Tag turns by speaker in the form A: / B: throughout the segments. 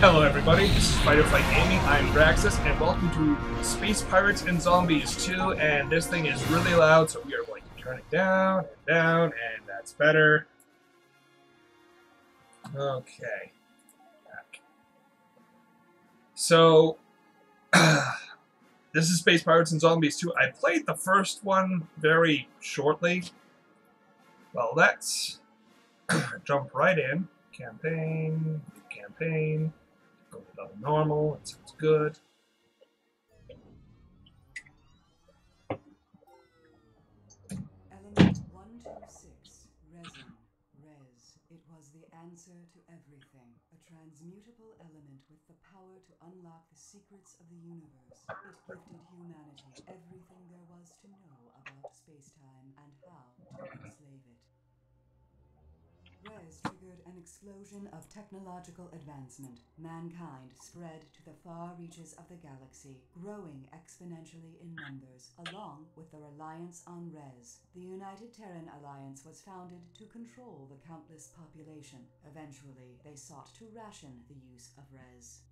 A: Hello everybody, this is Fighter Flight Gaming, I'm Braxis, and welcome to Space Pirates and Zombies 2, and this thing is really loud, so we are going to turn it down, and that's better. Okay. So, this is Space Pirates and Zombies 2. I played the first one very shortly. Well, let's jump right in. Campaign, go to level normal, it sounds good.
B: Element 126, resin, res. It was the answer to everything. A transmutable element with the power to unlock the secrets of the universe. It gifted humanity everything there was to know about space-time and how to enslave it. Res triggered an explosion of technological advancement. Mankind spread to the far reaches of the galaxy, growing exponentially in numbers, along with the reliance on Res. The United Terran Alliance was founded to control the countless population. Eventually, they sought to ration the use of Res.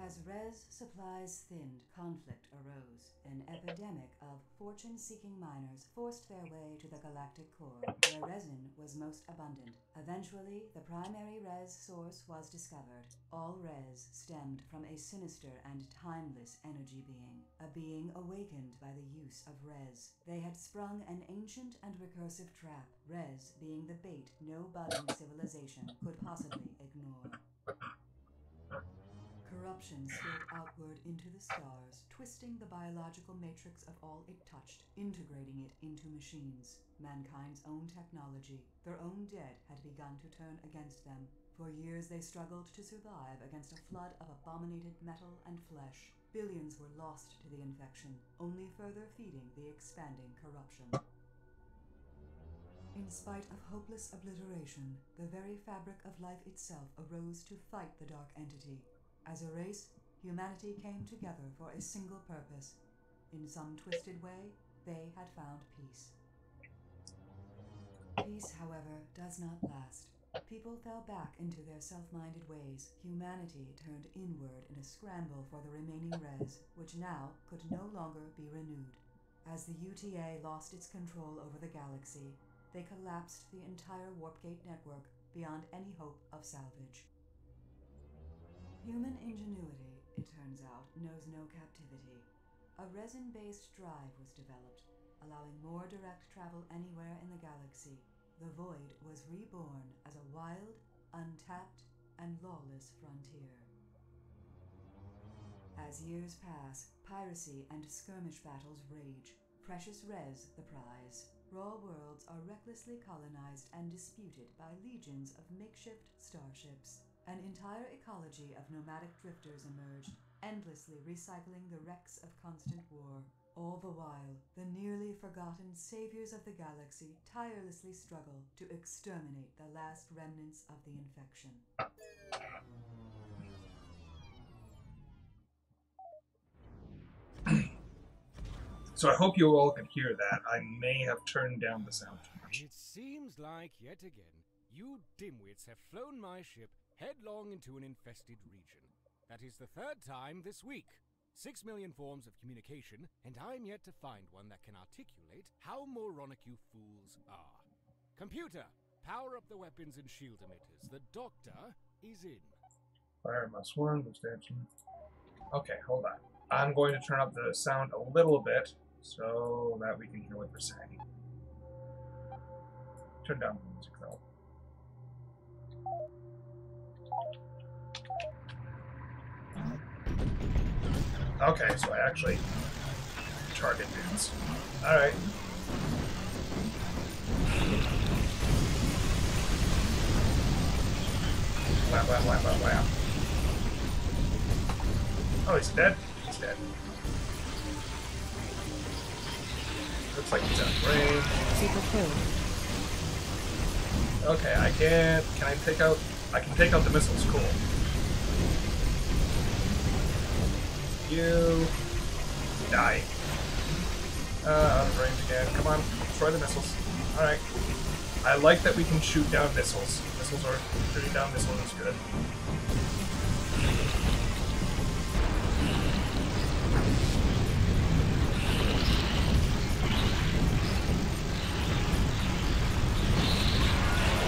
B: As Res supplies thinned, conflict arose. An epidemic of fortune-seeking miners forced their way to the galactic core, where resin was most abundant. Eventually, the primary Res source was discovered. All Res stemmed from a sinister and timeless energy being, a being awakened by the use of Res. They had sprung an ancient and recursive trap, Res being the bait no budding civilization could possibly ignore. Corruption spilled outward into the stars, twisting the biological matrix of all it touched, integrating it into machines. Mankind's own technology, their own dead, had begun to turn against them. For years they struggled to survive against a flood of abominated metal and flesh. Billions were lost to the infection, only further feeding the expanding corruption. In spite of hopeless obliteration, the very fabric of life itself arose to fight the dark entity. As a race, humanity came together for a single purpose. In some twisted way, they had found peace. Peace, however, does not last. People fell back into their self-minded ways. Humanity turned inward in a scramble for the remaining Res, which now could no longer be renewed. As the UTA lost its control over the galaxy, they collapsed the entire Warpgate network beyond any hope of salvage. Human ingenuity, it turns out, knows no captivity. A resin-based drive was developed, allowing more direct travel anywhere in the galaxy. The Void was reborn as a wild, untapped, and lawless frontier. As years pass, piracy and skirmish battles rage. Precious Res the prize. Raw worlds are recklessly colonized and disputed by legions of makeshift starships. An entire ecology of nomadic drifters emerged, endlessly recycling the wrecks of constant war. All the while, the nearly forgotten saviors of the galaxy tirelessly struggle to exterminate the last remnants of the infection.
A: So I hope you all can hear that. I may have turned down the sound too much.
C: It seems like, yet again, you dimwits have flown my ship headlong into an infested region. That is the third time this week. 6 million forms of communication, and I'm yet to find one that can articulate how moronic you fools are. Computer, power up the weapons and shield emitters. The doctor is in.
A: Fire +1, extension. Okay, hold on. I'm going to turn up the sound a little bit so that we can hear what they're saying. Turn down the music though. Okay, so I actually target dudes. Alright. Wow. Oh, he's dead? He's dead. Looks like he's out of range.
B: Super cool.
A: Okay, I can take out the missiles, cool. You die. Out of range again. Come on, destroy the missiles. Alright. I like that we can shoot down missiles. missiles are shooting down missiles is good.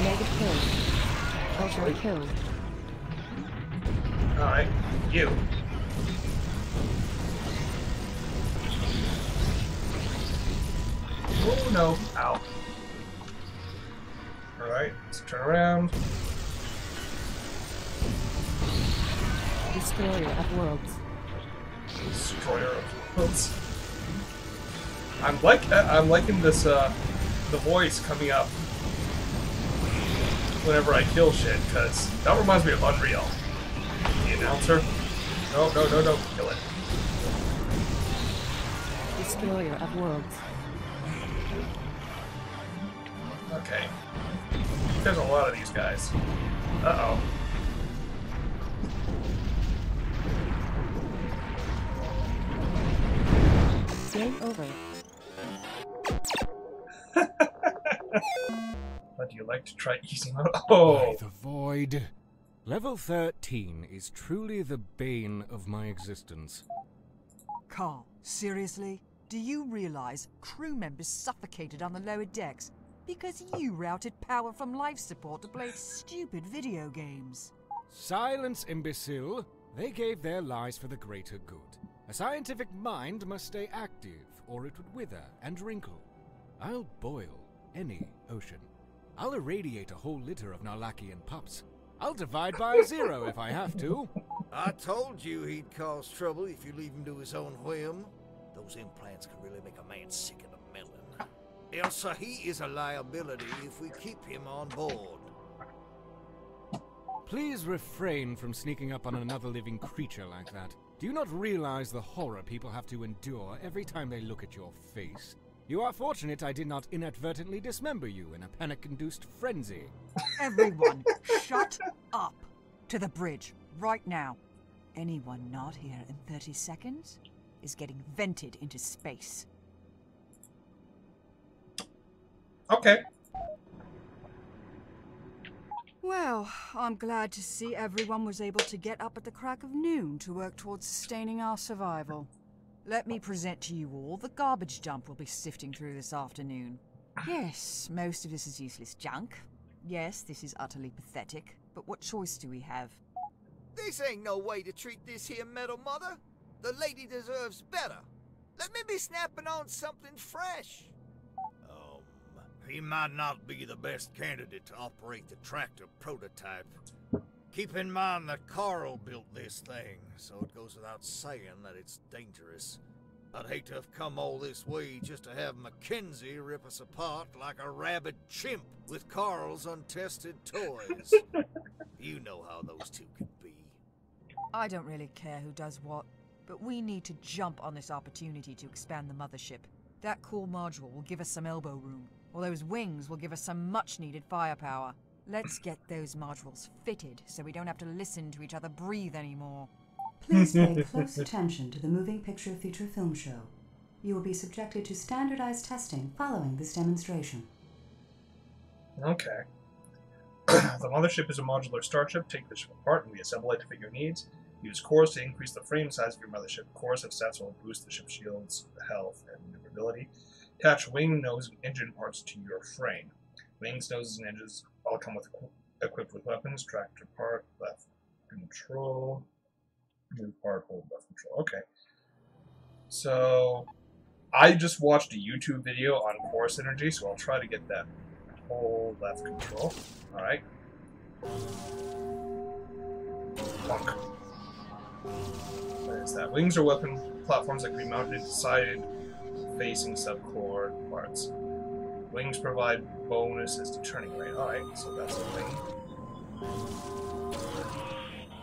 D: Mega kill. Ultra kill.
A: Alright, you. Oh no. Ow. Alright, let's turn around.
D: Destroyer of worlds.
A: Destroyer of worlds. I'm liking this the voice coming up whenever I kill shit, because that reminds me of Unreal. The announcer. No, don't kill it.
D: Destroyer of worlds.
A: Okay. There's a lot of these guys. Uh-oh.
D: Game over.
A: Would you like to try easy mode? Oh!
C: By the void. Level 13 is truly the bane of my existence.
E: Carl, seriously? Do you realize crew members suffocated on the lower decks because you routed power from life support to play stupid video games?
C: Silence, imbecile. They gave their lives for the greater good. A scientific mind must stay active, or it would wither and wrinkle. I'll boil any ocean. I'll irradiate a whole litter of Narlakian pups. I'll divide by 0 if I have to.
F: I told you he'd cause trouble if you leave him to his own whim. Those implants can really make a man sick in a melon. Elsa, he is a liability if we keep him on board.
C: Please refrain from sneaking up on another living creature like that. Do you not realize the horror people have to endure every time they look at your face? You are fortunate I did not inadvertently dismember you in a panic-induced frenzy.
E: Everyone, shut up! To the bridge, right now. Anyone not here in 30 seconds is getting vented into space.
A: Okay.
B: Well, I'm glad to see everyone was able to get up at the crack of noon to work towards sustaining our survival.
E: Let me present to you all the garbage dump we'll be sifting through this afternoon. Yes, most of this is useless junk. Yes, this is utterly pathetic. But what choice do we have?
F: This ain't no way to treat this here metal mother. The lady deserves better. Let me be snapping on something fresh. He might not be the best candidate to operate the tractor prototype. Keep in mind that Carl built this thing, so it goes without saying that it's dangerous. I'd hate to have come all this way just to have Mackenzie rip us apart like a rabid chimp with Carl's untested toys. You know how those two can be.
E: I don't really care who does what, but we need to jump on this opportunity to expand the mothership. That core module will give us some elbow room, while those wings will give us some much-needed firepower. Let's get those modules fitted so we don't have to listen to each other breathe anymore.
B: Please pay close attention to the Moving Picture Feature Film Show. You will be subjected to standardized testing following this demonstration.
A: Okay. The mothership is a modular starship. Take the ship apart and reassemble it to fit your needs. Use cores to increase the frame size of your mothership. Cores have stats that will boost the ship's shields, health, and maneuverability. Attach wing, nose, and engine parts to your frame. Wings, noses, and engines all come equipped with weapons. Tractor part, left control. Move part, hold left control. Okay. So, I just watched a YouTube video on core synergy, so I'll try to get that whole left control. Alright. Bonk. What is that? Wings are weapon platforms that can be mounted into side-facing subcore parts. Wings provide bonuses to turning rate. Alright, so that's a wing.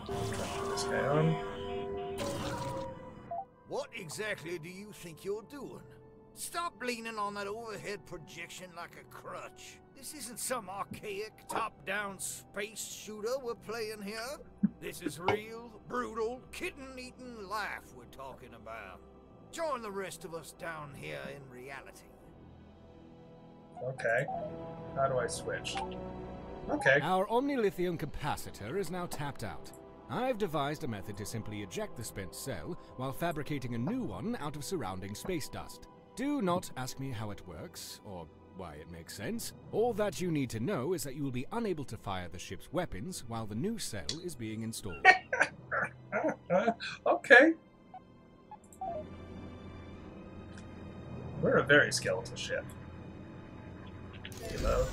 A: Try to put this guy on.
F: What exactly do you think you're doing? Stop leaning on that overhead projection like a crutch. This isn't some archaic, top-down space shooter we're playing here. This is real, brutal, kitten-eating life we're talking about. Join the rest of us down here in reality.
A: Okay. How do I switch? Okay.
C: Our omnilithium capacitor is now tapped out. I've devised a method to simply eject the spent cell while fabricating a new one out of surrounding space dust. Do not ask me how it works, or why it makes sense. All that you need to know is that you will be unable to fire the ship's weapons while the new cell is being installed.
A: Okay. We're a very skeletal ship. Hello.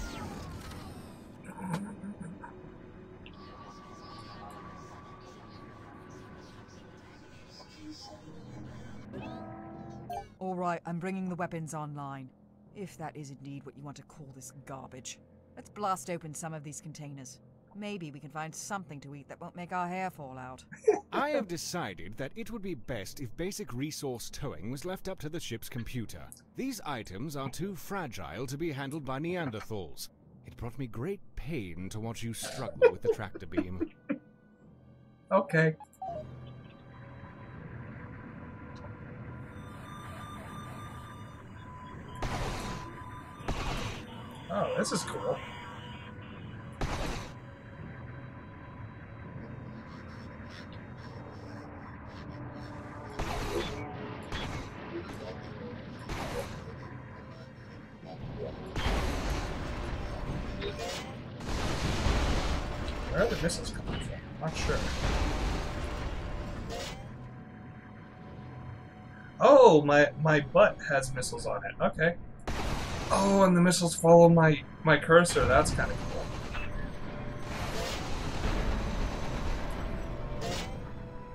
E: All right, I'm bringing the weapons online. If that is indeed what you want to call this garbage. Let's blast open some of these containers. Maybe we can find something to eat that won't make our hair fall out.
C: I have decided that it would be best if basic resource towing was left up to the ship's computer. These items are too fragile to be handled by Neanderthals. It brought me great pain to watch you struggle with the tractor beam.
A: Okay. Oh, this is cool. Where are the missiles coming from? I'm not sure. Oh, my butt has missiles on it. Okay. Oh, and the missiles follow my cursor. That's kind of cool.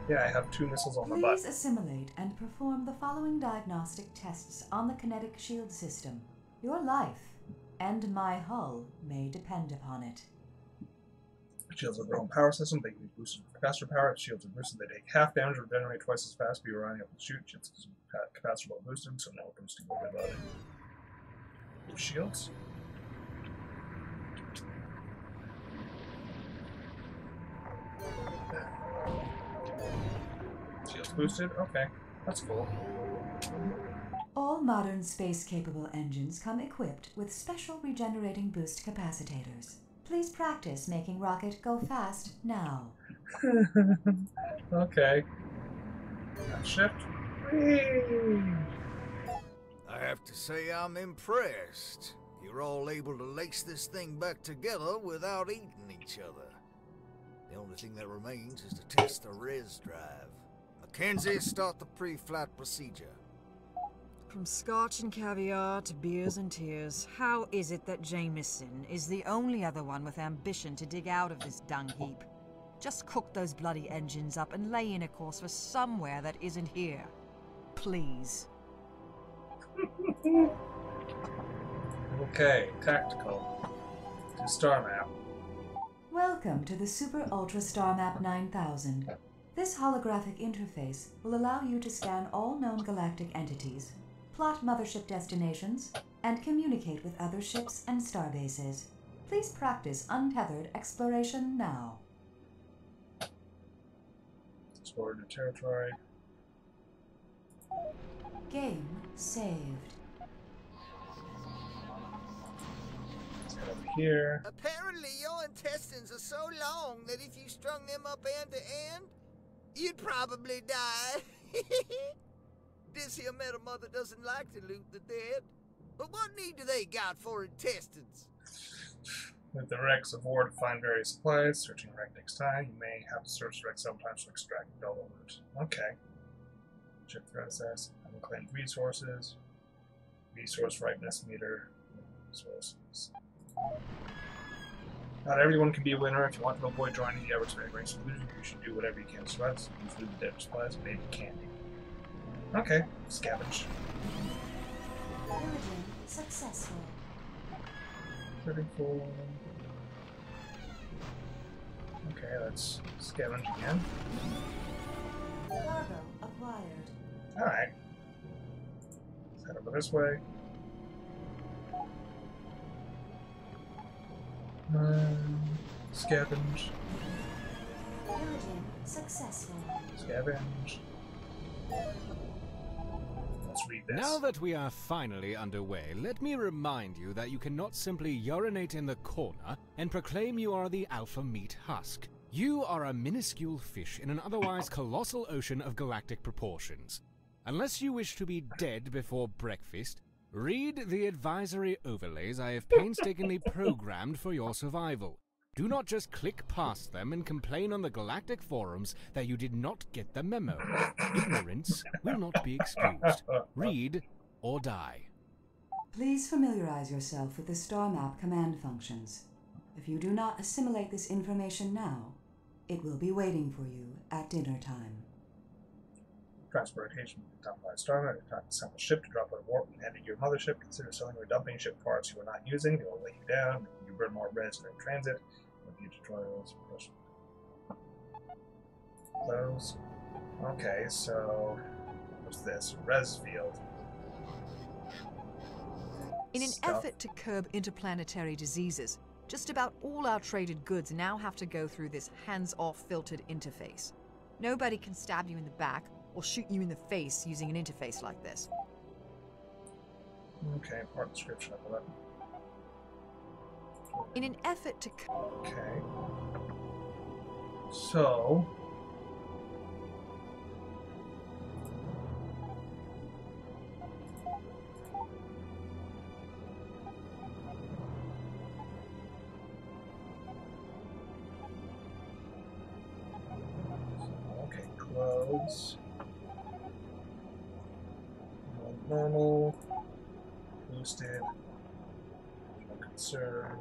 A: Yeah, I have 2 missiles on my butt.
B: Please assimilate and perform the following diagnostic tests on the kinetic shield system. Your life and my hull may depend upon it.
A: Shields with their own power system. They can be boosted for faster power. If shields are boosted, they take half damage or regenerate twice as fast. Be running up and shoot. Shields capacitor well boosted, so no boosting will be about it. Shields. Shields boosted. Okay, that's cool.
B: All modern space-capable engines come equipped with special regenerating boost capacitors. Please practice making rocket go fast now.
A: Okay. Shift. Whee!
F: I have to say I'm impressed. You're all able to lace this thing back together without eating each other. The only thing that remains is to test the res drive. Mackenzie, start the pre-flight procedure.
E: From scotch and caviar to beers and tears, how is it that Jameson is the only other one with ambition to dig out of this dung heap? Just cook those bloody engines up and lay in a course for somewhere that isn't here. Please.
A: Okay, tactical. To star map.
B: Welcome to the Super Ultra Star Map 9000. This holographic interface will allow you to scan all known galactic entities, plot mothership destinations, and communicate with other ships and starbases. Please practice untethered exploration now.
A: Explore new territory.
B: Game saved.
A: Let's head over here.
F: Apparently your intestines are so long that if you strung them up end to end, you'd probably die. This here Metal Mother doesn't like to loot the dead. But what need do they got for intestines?
A: With the Rex of War to find various supplies. Searching Rex takes time. You may have to search Rex sometimes to extract double loot. Okay. Check process. Unclaimed resources. Resource ripeness meter. Resources. Not everyone can be a winner. If you want to avoid joining the average rank solution, you should do whatever you can to survive. So include the dead supplies, maybe candy. Okay, scavenge.
B: Pillaging successful.
A: 34. Okay, let's scavenge again.
B: Cargo acquired.
A: Alright. Let's head over this way. Scavenge.
B: Pillaging successful.
A: Scavenge. Let's read this.
C: Now that we are finally underway, let me remind you that you cannot simply urinate in the corner and proclaim you are the Alpha Meat Husk. You are a minuscule fish in an otherwise colossal ocean of galactic proportions. Unless you wish to be dead before breakfast, read the advisory overlays I have painstakingly programmed for your survival. Do not just click past them and complain on the galactic forums that you did not get the memo. Ignorance will not be excused. Read or die.
B: Please familiarize yourself with the star map command functions. If you do not assimilate this information now, it will be waiting for you at dinner time.
A: Transportation done by Starman. If time to assemble a ship to drop out of warp and head to your mothership, consider selling or dumping ship parts you are not using. They will lay you down, making you burn more res during transit. Review tutorials. Close. Okay, so what's this? Res field.
E: In an
A: Stuff.
E: effort to curb interplanetary diseases, just about all our traded goods now have to go through this hands-off filtered interface. Nobody can stab you in the back or shoot you in the face using an interface like this.
A: Okay, part description of 11.
E: In an effort to
A: Okay. So. Okay, close. Normal. Boosted. No concern.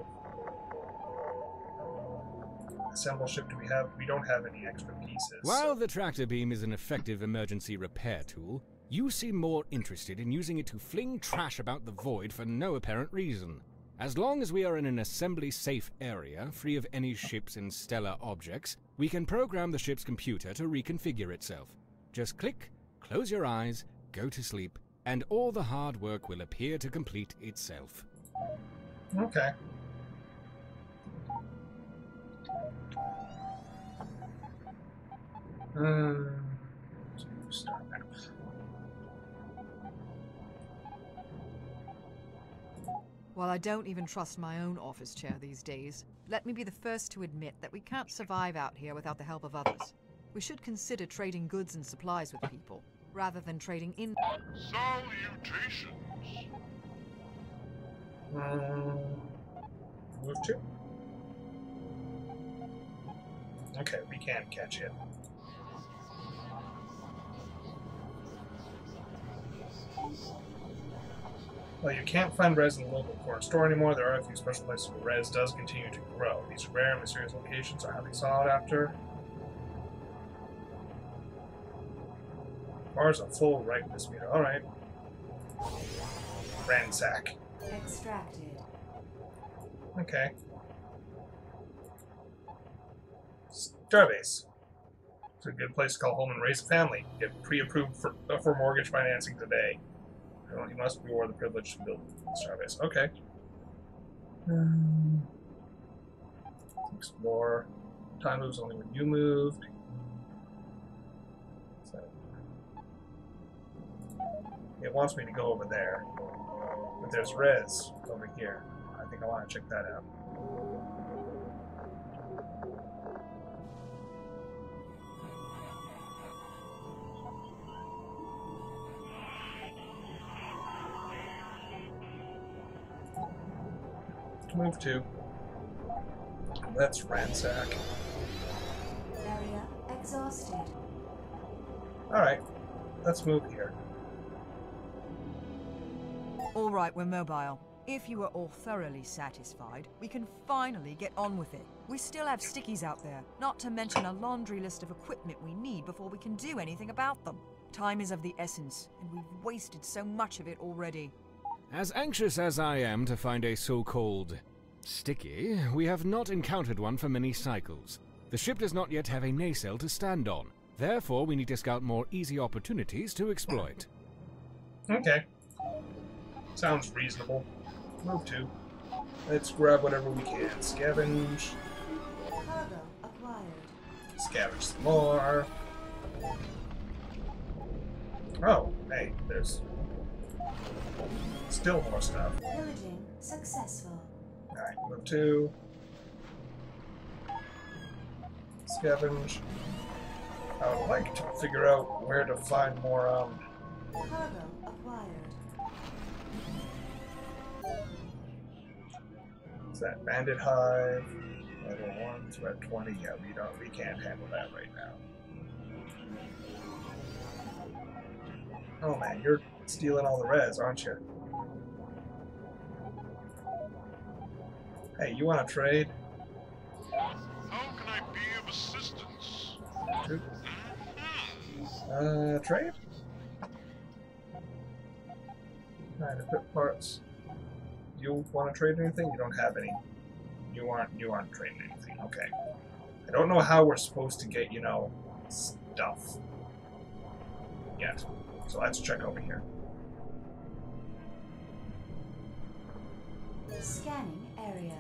A: Assemble ship do we have? We don't have any extra pieces.
C: While the tractor beam is an effective emergency repair tool, you seem more interested in using it to fling trash about the void for no apparent reason. As long as we are in an assembly-safe area, free of any ships and stellar objects, we can program the ship's computer to reconfigure itself. Just click, close your eyes, go to sleep, and all the hard work will appear to complete itself.
A: Okay. Start map.
E: While I don't even trust my own office chair these days, let me be the first to admit that we can't survive out here without the help of others. We should consider trading goods and supplies with people, rather than trading in...
G: Salutations!
A: Move to. Okay, we can catch it. Well, you can't find res in the local corner store anymore. There are a few special places where res does continue to grow. These rare and mysterious locations are highly sought after. Bars are full right in this meter. Alright. Ransack.
B: Extracted.
A: Okay. Starbase. It's a good place to call home and raise a family. Get pre-approved for mortgage financing today. You must reward the privilege to build Starbase. Okay. Explore. Time moves only when you moved. So, it wants me to go over there. But there's res over here. I think I want to check that out. Move to. Let's ransack.
B: Area exhausted.
A: Alright, let's move here.
E: All right, we're mobile. If you are all thoroughly satisfied, we can finally get on with it. We still have stickies out there, not to mention a laundry list of equipment we need before we can do anything about them. Time is of the essence, and we've wasted so much of it already.
C: As anxious as I am to find a so-called sticky, we have not encountered one for many cycles. The ship does not yet have a nacelle to stand on. Therefore, we need to scout more easy opportunities to exploit.
A: Okay. Sounds reasonable. Move to. Let's grab whatever we can. Scavenge.
B: Cargo acquired.
A: Scavenge some more. Oh, hey, there's still more stuff.
B: Pillaging successful.
A: Alright, move to. Scavenge. I would like to figure out where to find more,
B: Cargo acquired.
A: Is that Bandit Hive? Level 1, so we're at 20. Yeah, we can't handle that right now. Oh man, you're stealing all the res, aren't you? Hey, you want to trade?
G: How can I be of assistance?
A: Trade? Alright, equip parts. You want to trade anything? You don't have any. You aren't trading anything. Okay. I don't know how we're supposed to get, you know, stuff yet. So let's check over here.
B: Scanning area.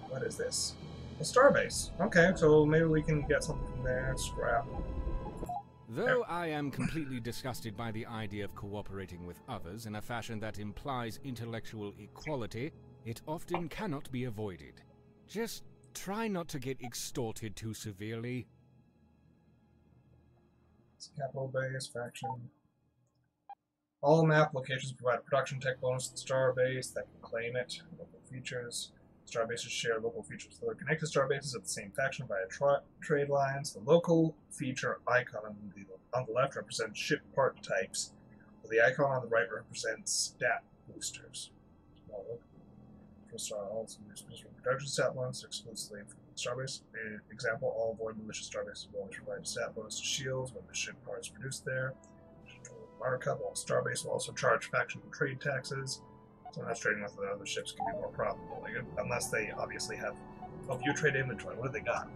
A: What is this? A starbase. Okay, so maybe we can get something from there. Scrap.
C: Though I am completely disgusted by the idea of cooperating with others in a fashion that implies intellectual equality, it often cannot be avoided. Just try not to get extorted too severely.
A: Capital base, faction. All map locations provide a production tech bonus to the starbase that can claim it. Local features. Starbases share local features with other connected starbases of the same faction via trade lines. The local feature icon on the left represents ship part types, while the icon on the right represents stat boosters. Star also use special production stat bonus exclusively for starbase. Example: all void malicious starbases will always provide a stat bonus to shields when the ship part is produced there. Markup: all starbase will also charge faction trade taxes. So not trading with the other ships can be more profitable, like, unless they obviously have a view trade inventory. What have they got?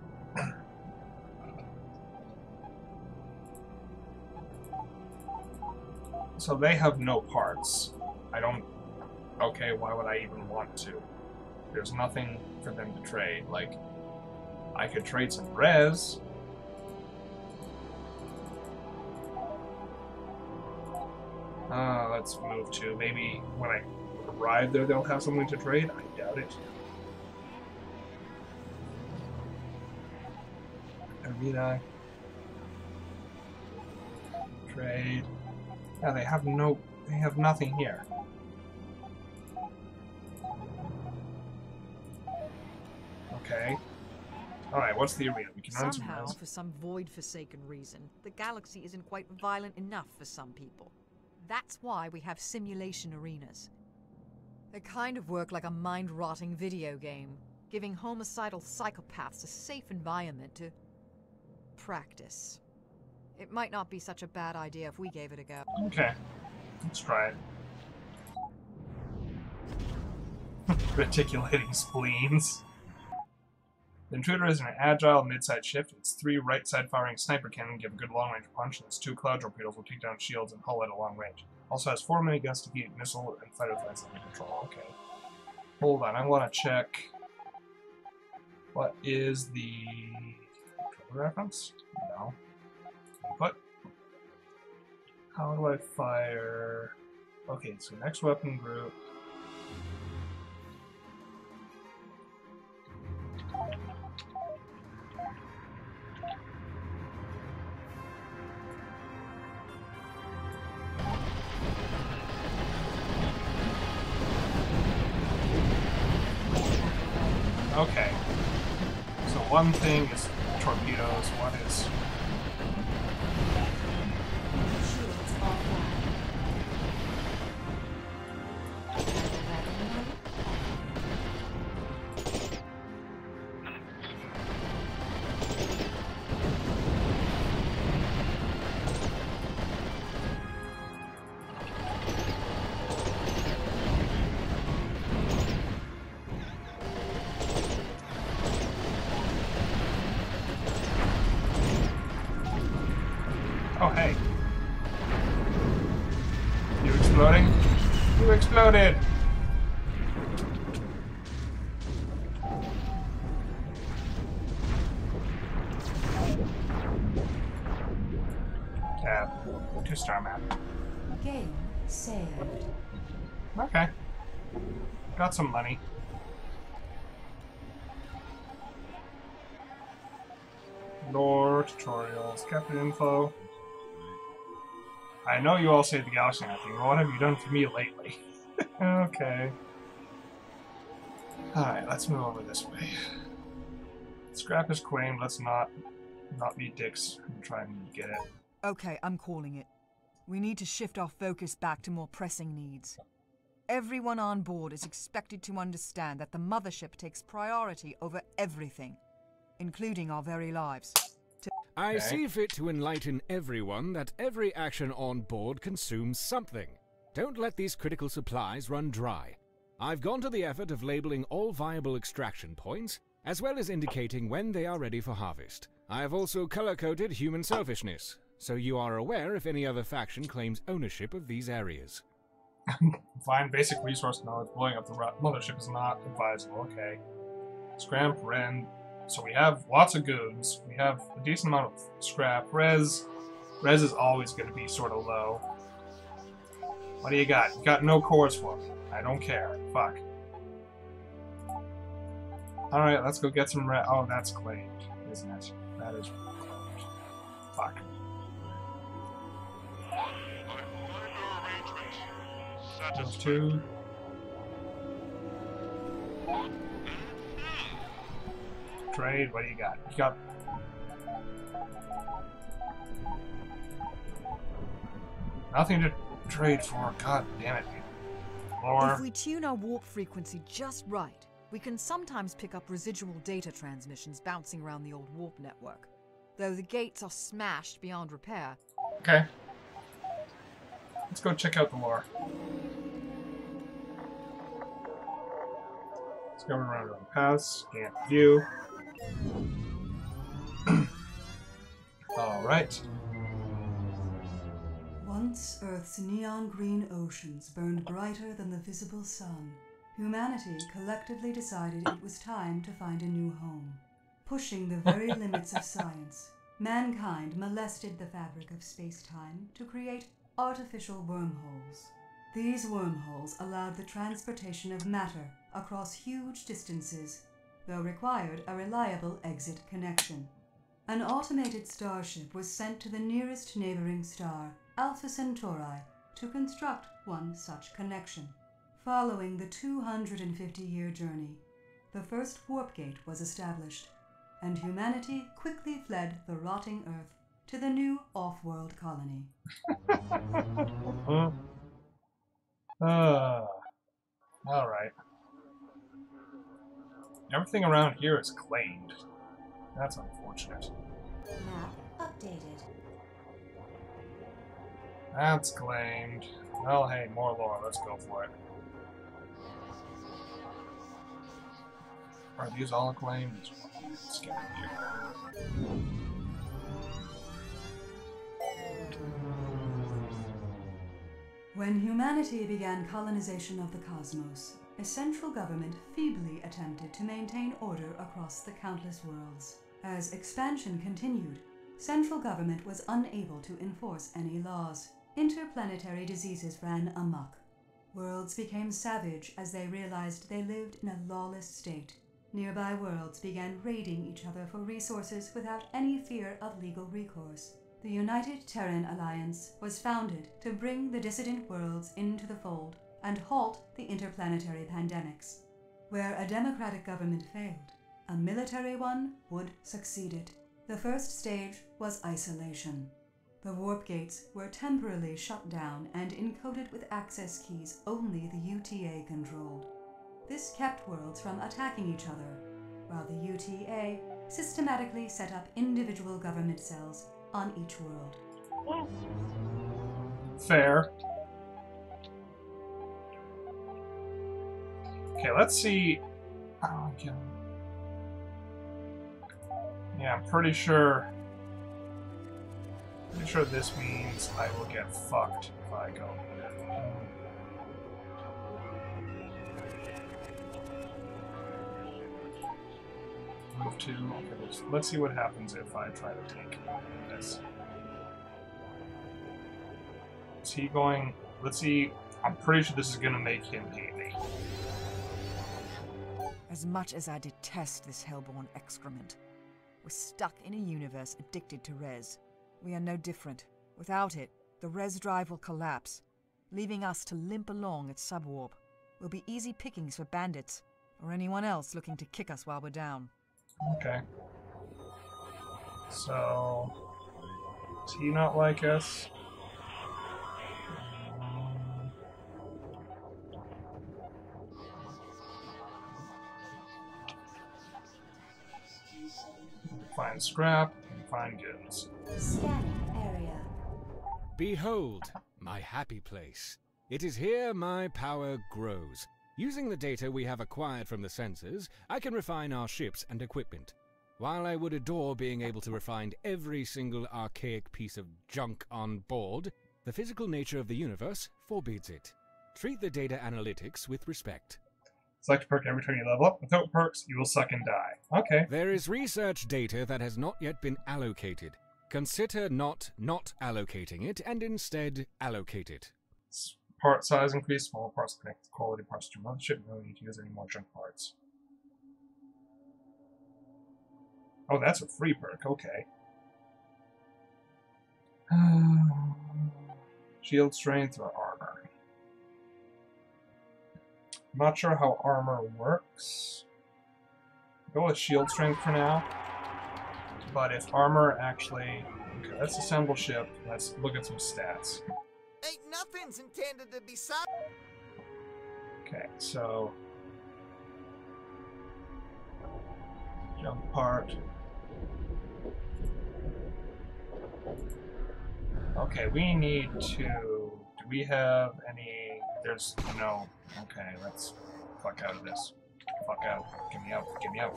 A: So they have no parts. I don't... Okay, why would I even want to? There's nothing for them to trade. Like, I could trade some res. Let's move to... Maybe when I arrive there they'll have something to trade? I doubt it. Arena. Trade. Yeah, they have nothing here. Okay. Alright, what's the arena? We can run some
E: Somehow,
A: res.
E: for some void-forsaken reason, the galaxy isn't quite violent enough for some people. That's why we have simulation arenas. They kind of work like a mind-rotting video game, giving homicidal psychopaths a safe environment to practice. It might not be such a bad idea if we gave it a go.
A: Okay. Let's try it. Reticulating spleens. The Intruder is an agile mid-side ship. Its 3 right-side firing sniper cannon give a good long-range punch, and its 2 cloud torpedoes will take down shields and hull at a long range. Also has 4 miniguns to keep missile and fighter flights under control. Okay. Hold on, I want to check. What is the reference? No. Input. How do I fire? Okay, so next weapon group. Okay. So one thing is torpedoes, one is...
B: Shields offline.
A: Oh, hey. You exploding? You exploded! Tab. 2-star map.
B: Game saved.
A: Okay. Got some money. Lore, tutorials, captain info. I know you all say the galaxy and everything, but what have you done for me lately? Okay. Alright, let's move over this way. Scrap his claim, let's not be dicks and try and get it.
E: Okay, I'm calling it. We need to shift our focus back to more pressing needs. Everyone on board is expected to understand that the mothership takes priority over everything, including our very lives.
C: I see fit to enlighten everyone that every action on board consumes something. Don't let these critical supplies run dry. I've gone to the effort of labeling all viable extraction points, as well as indicating when they are ready for harvest. I have also color-coded human selfishness, so you are aware if any other faction claims ownership of these areas.
A: Find basic resource knowledge. Blowing up the mothership is not advisable. Okay. Scrap, Ren. So we have lots of goods. We have a decent amount of scrap. Res is always going to be sort of low. What do you got? You got no cores for me. I don't care. Fuck. Alright, let's go get some oh, that's claimed, isn't it? That is claimed. Fuck. Those two. Trade, what do you got? You got... Nothing to trade for. God damn it. Lore.
E: If we tune our warp frequency just right, we can sometimes pick up residual data transmissions bouncing around the old warp network. Though the gates are smashed beyond repair.
A: Okay. Let's go check out the lore. Let's go around the paths, scan view. Alright.
B: Once Earth's neon green oceans burned brighter than the visible sun, humanity collectively decided it was time to find a new home. Pushing the very limits of science, mankind molested the fabric of space-time to create artificial wormholes. These wormholes allowed the transportation of matter across huge distances, though required a reliable exit connection. An automated starship was sent to the nearest neighboring star, Alpha Centauri, to construct one such connection. Following the 250-year journey, the first warp gate was established, and humanity quickly fled the rotting Earth to the new off-world colony.
A: Alright. Everything around here is claimed. That's unfortunate.
B: Map updated.
A: That's claimed. Well, hey, more lore. Let's go for it. Are these all claimed? Let's get in here.
B: When humanity began colonization of the cosmos, a central government feebly attempted to maintain order across the countless worlds. As expansion continued, central government was unable to enforce any laws. Interplanetary diseases ran amok. Worlds became savage as they realized they lived in a lawless state. Nearby worlds began raiding each other for resources without any fear of legal recourse. The United Terran Alliance was founded to bring the dissident worlds into the fold and halt the interplanetary pandemics. Where a democratic government failed, a military one would succeed it. The first stage was isolation. The warp gates were temporarily shut down and encoded with access keys only the UTA controlled. This kept worlds from attacking each other, while the UTA systematically set up individual government cells on each world.
A: Fair. Okay, let's see. Oh, okay. Yeah, I'm pretty sure this means I will get fucked if I go. Move to. Okay, let's see what happens if I try to take this. Is he going? Let's see. I'm pretty sure this is gonna make him hate me.
E: As much as I detest this hellborn excrement, We're stuck in a universe addicted to res. We are no different. Without it, the res drive will collapse, leaving us to limp along at subwarp. We'll be easy pickings for bandits, or anyone else looking to kick us while we're down.
A: Okay. So, does he not like us? Find scrap and find goods.
B: Scanning area.
C: Behold, my happy place. It is here my power grows. Using the data we have acquired from the sensors, I can refine our ships and equipment. While I would adore being able to refine every single archaic piece of junk on board, the physical nature of the universe forbids it. Treat the data analytics with respect.
A: Select a perk every time you level up. Without perks, you will suck and die. Okay.
C: There is research data that has not yet been allocated. Consider not allocating it, and instead allocate it.
A: Part size increase, smaller parts connect to quality parts to your mothership. You don't need to use any more junk parts. Oh, that's a free perk, okay. Shield strength or armor. I'm not sure how armor works. Go with shield strength for now. But if armor actually... Okay, let's assemble ship. Let's look at some stats.
F: Ain't nothing's intended to be side.
A: Okay, so... Jump part. Okay, we need to... Do we have any... There's no... Okay, let's fuck out of this. Fuck out. Get me out. Get me out.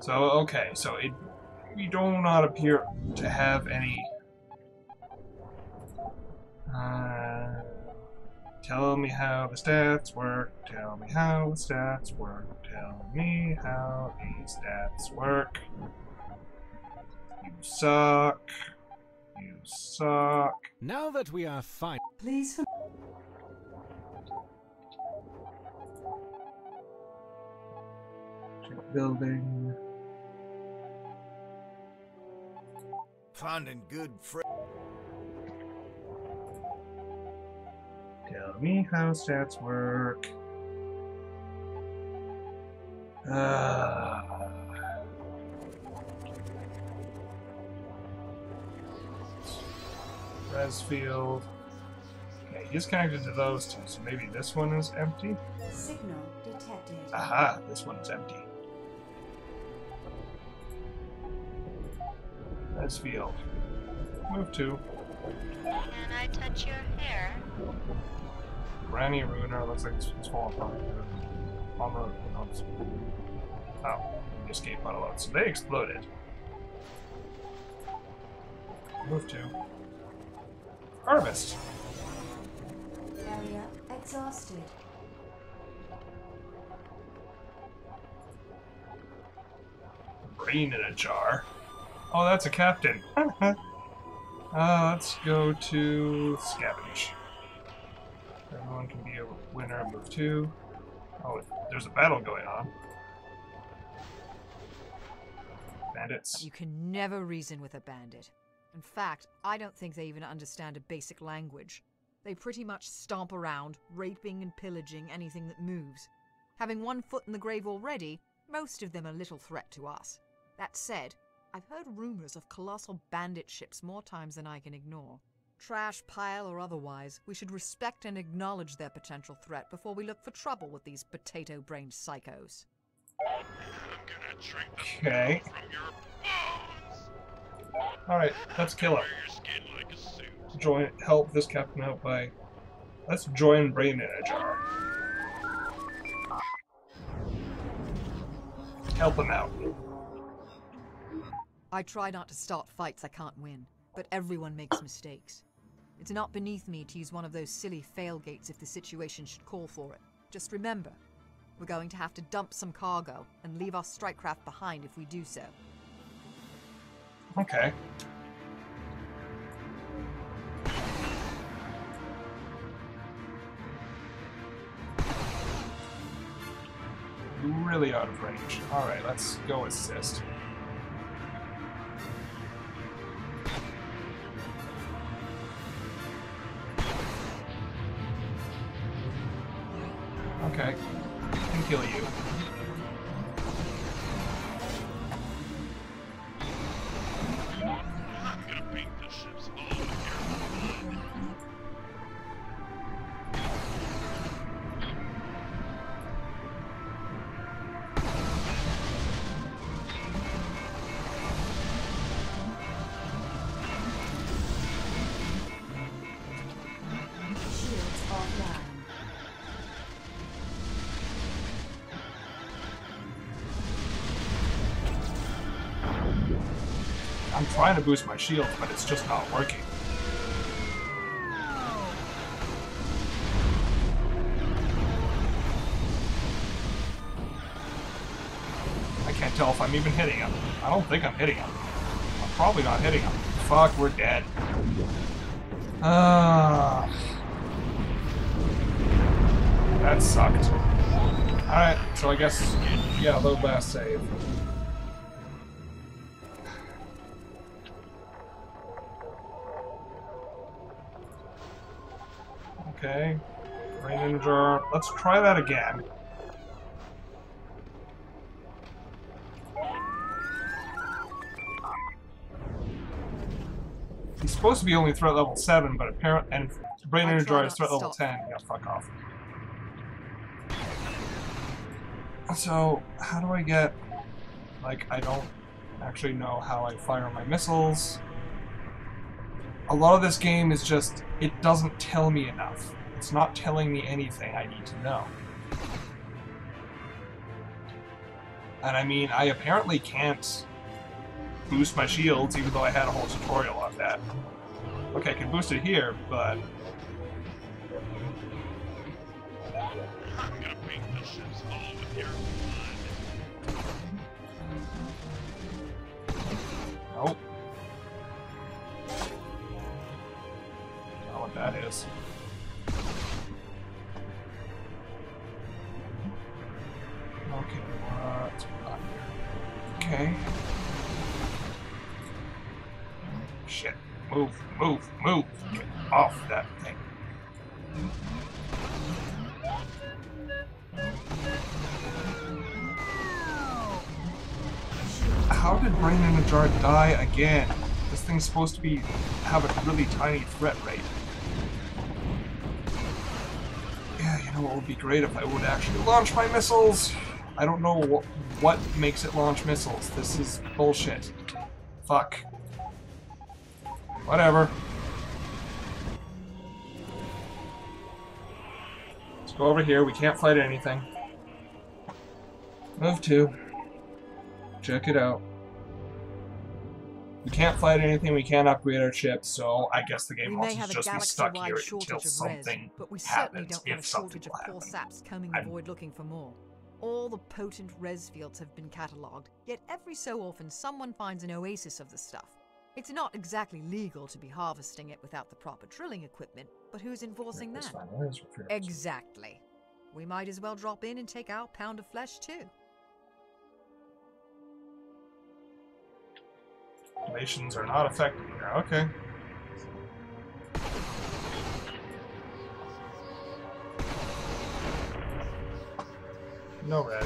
A: So, okay, so we do not appear to have any... tell me how the stats work. Tell me how the stats work. Tell me how these stats work. You suck. You suck.
C: Now that we are fine.
B: Please.
A: Building.
F: Finding good friends.
A: Tell me how stats work. Res field. Okay, he's connected to those two, so maybe this one is empty?
B: Signal detected.
A: Aha, this one is empty. Res field. Move to.
H: Can I touch your hair?
A: Granny Ruiner looks like it's falling apart. Armor. Oh, escape unload. So they exploded. Move to. Harvest.
B: Area exhausted.
A: Brain in a jar. Oh, that's a captain. Let's go to scavenge. Everyone can be a winner. Move to. Oh, there's a battle going on. Bandits.
E: You can never reason with a bandit. In fact, I don't think they even understand a basic language. They pretty much stomp around, raping and pillaging anything that moves. Having one foot in the grave already, most of them are little threat to us. That said, I've heard rumors of colossal bandit ships more times than I can ignore. Trash pile or otherwise, we should respect and acknowledge their potential threat before we look for trouble with these potato-brained psychos.
G: I'm gonna drink the
A: Okay.
G: blood from your bones.
A: Alright, let's kill him.
G: Wear your skin like a suit.
A: Join, help this captain out by... Let's join Brain in a jar. Help him out.
E: I try not to start fights I can't win, but everyone makes mistakes. It's not beneath me to use one of those silly failgates if the situation should call for it. Just remember, we're going to have to dump some cargo and leave our strike craft behind if we do so.
A: Okay. Really out of range. Alright, let's go assist. Okay. I can kill you.
G: I'm gonna paint the ships all over here.
B: Shields offline.
A: I'm trying to boost my shield, but it's just not working. I can't tell if I'm even hitting him. I don't think I'm hitting him. I'm probably not hitting him. Fuck, we're dead. That sucked. Alright, so I guess, yeah, load last save. Okay. Brain Ninja. Let's try that again. He's supposed to be only threat level 7, but apparently, and Brain
E: I
A: Ninja
E: try
A: is
E: not
A: threat
E: to
A: level
E: stop.
A: 10. Yeah, fuck off. So, how do I get... Like, I don't actually know how I fire my missiles. A lot of this game is just... It doesn't tell me enough. It's not telling me anything I need to know. And I mean, I apparently can't boost my shields, even though I had a whole tutorial on that. Okay, I can boost it here, but...
G: I'm gonna paint the ships all over here.
A: Nope. Not what that is. Okay, what's on here? Okay. Shit. Move, move, move! Get off that thing. How did Brain in a Jar die again? This thing's supposed to be have a really tiny threat rate. Yeah, you know what would be great if I would actually launch my missiles? I don't know what makes it launch missiles. This is bullshit. Fuck. Whatever. Let's go over here. We can't fight anything. Move to. Check it out. We can't fight anything, we can't upgrade our ships, so I guess the game
E: We
A: wants
E: may
A: us
E: have
A: to
E: a
A: just be stuck here
E: galaxy-wide
A: until
E: shortage of res,
A: something
E: but we certainly
A: happens,
E: don't have a
A: if something
E: shortage of
A: will
E: poor
A: happen.
E: saps combing the void looking for more. All the potent res fields have been catalogued, yet every so often someone finds an oasis of the stuff. It's not exactly legal to be harvesting it without the proper drilling equipment, but who's enforcing
A: That's
E: that?
A: fine.
E: Exactly. We might as well drop in and take our pound of flesh too.
A: Relations are not affected here. Okay. No res.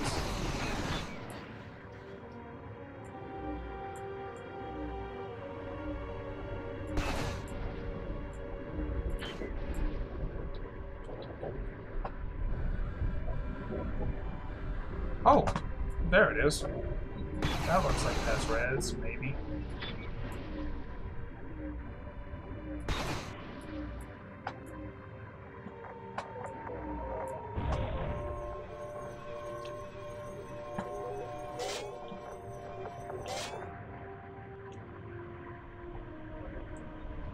A: Oh, there it is. That looks like it has res, maybe.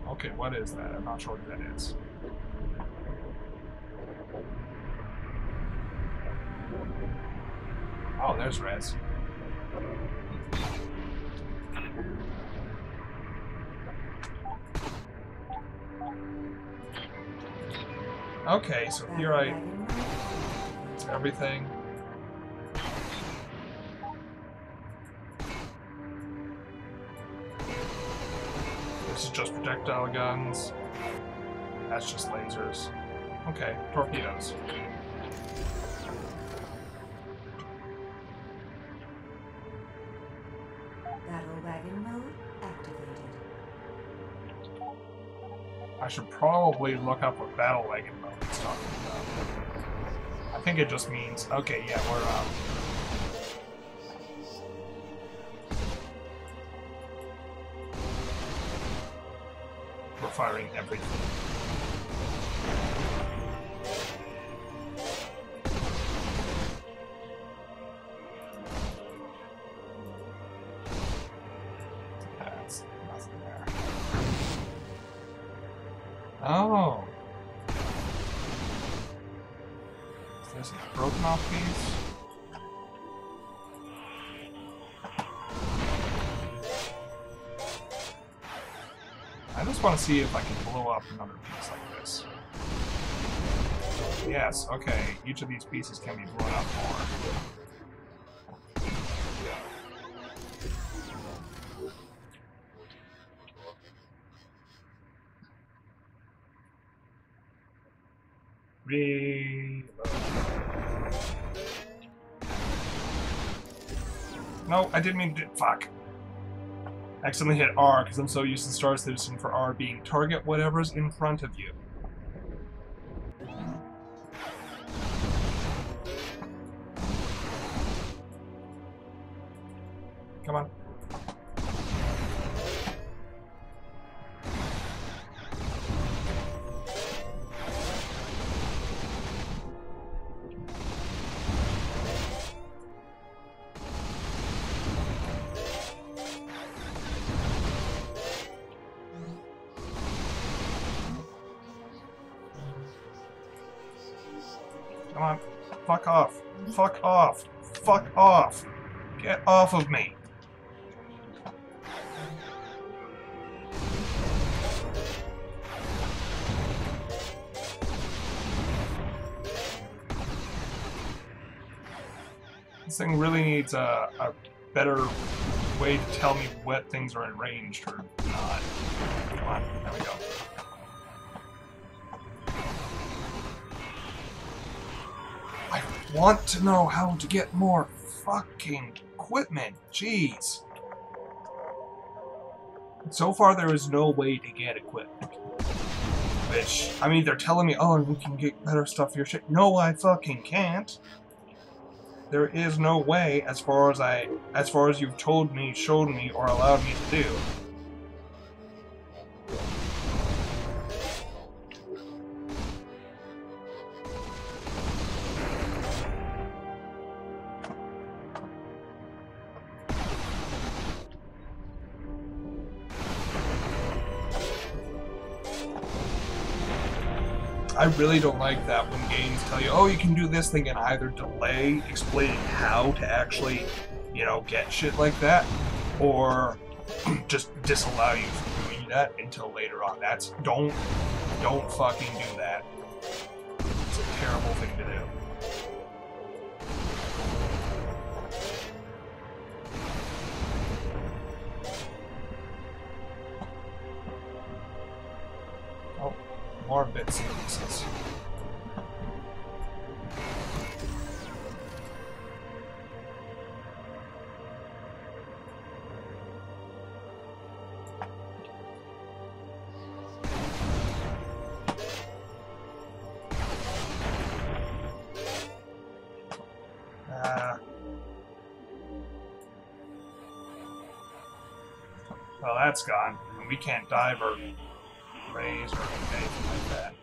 A: Okay, what is that? I'm not sure what that is. Oh, there's res. Okay, so here I... It's everything. This is just projectile guns. That's just lasers. Okay, torpedoes.
B: Wagon mode activated.
A: I should probably look up what battle wagon mode is talking about. I think it just means, okay, yeah, we're firing everything. That's nothing there. Oh. Is this a broken off piece? I just want to see if I can blow up another piece like this. Yes, okay. Each of these pieces can be blown up more. Reload. No, I didn't mean to. Fuck. Accidentally hit R because I'm so used to Star Citizen for R being target whatever's in front of you. Come on. Come on. Fuck off. Fuck off. Fuck off. Get off of me. This thing really needs a better way to tell me what things are in range or not. Come on. There we go. I want to know how to get more fucking equipment. Jeez. So far, there is no way to get equipment. Which, I mean, they're telling me, oh, we can get better stuff for your shit. No, I fucking can't. There is no way, as far as you've told me, showed me, or allowed me to do. I really don't like that when games tell you, oh, you can do this thing and either delay explaining how to actually, you know, get shit like that, or just disallow you from doing that until later on. That's, don't fucking do that. It's a terrible thing to do. Oh, more bits and pieces. Well, that's gone. And we can't dive or raise or anything like that.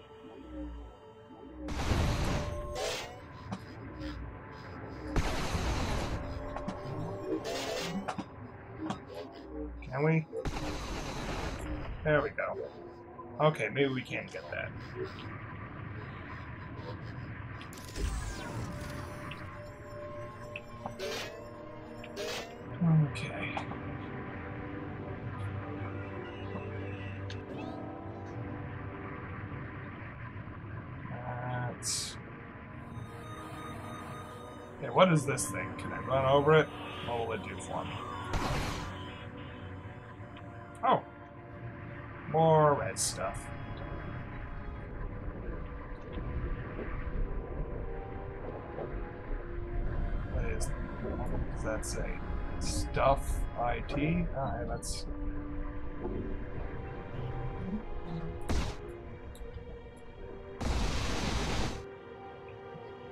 A: Can we? There we go. Okay, maybe we can get that. Okay. Okay, what is this thing? Can I run over it? What will it do for me? Oh! More red stuff. What does that say? Stuff IT. Alright, let's.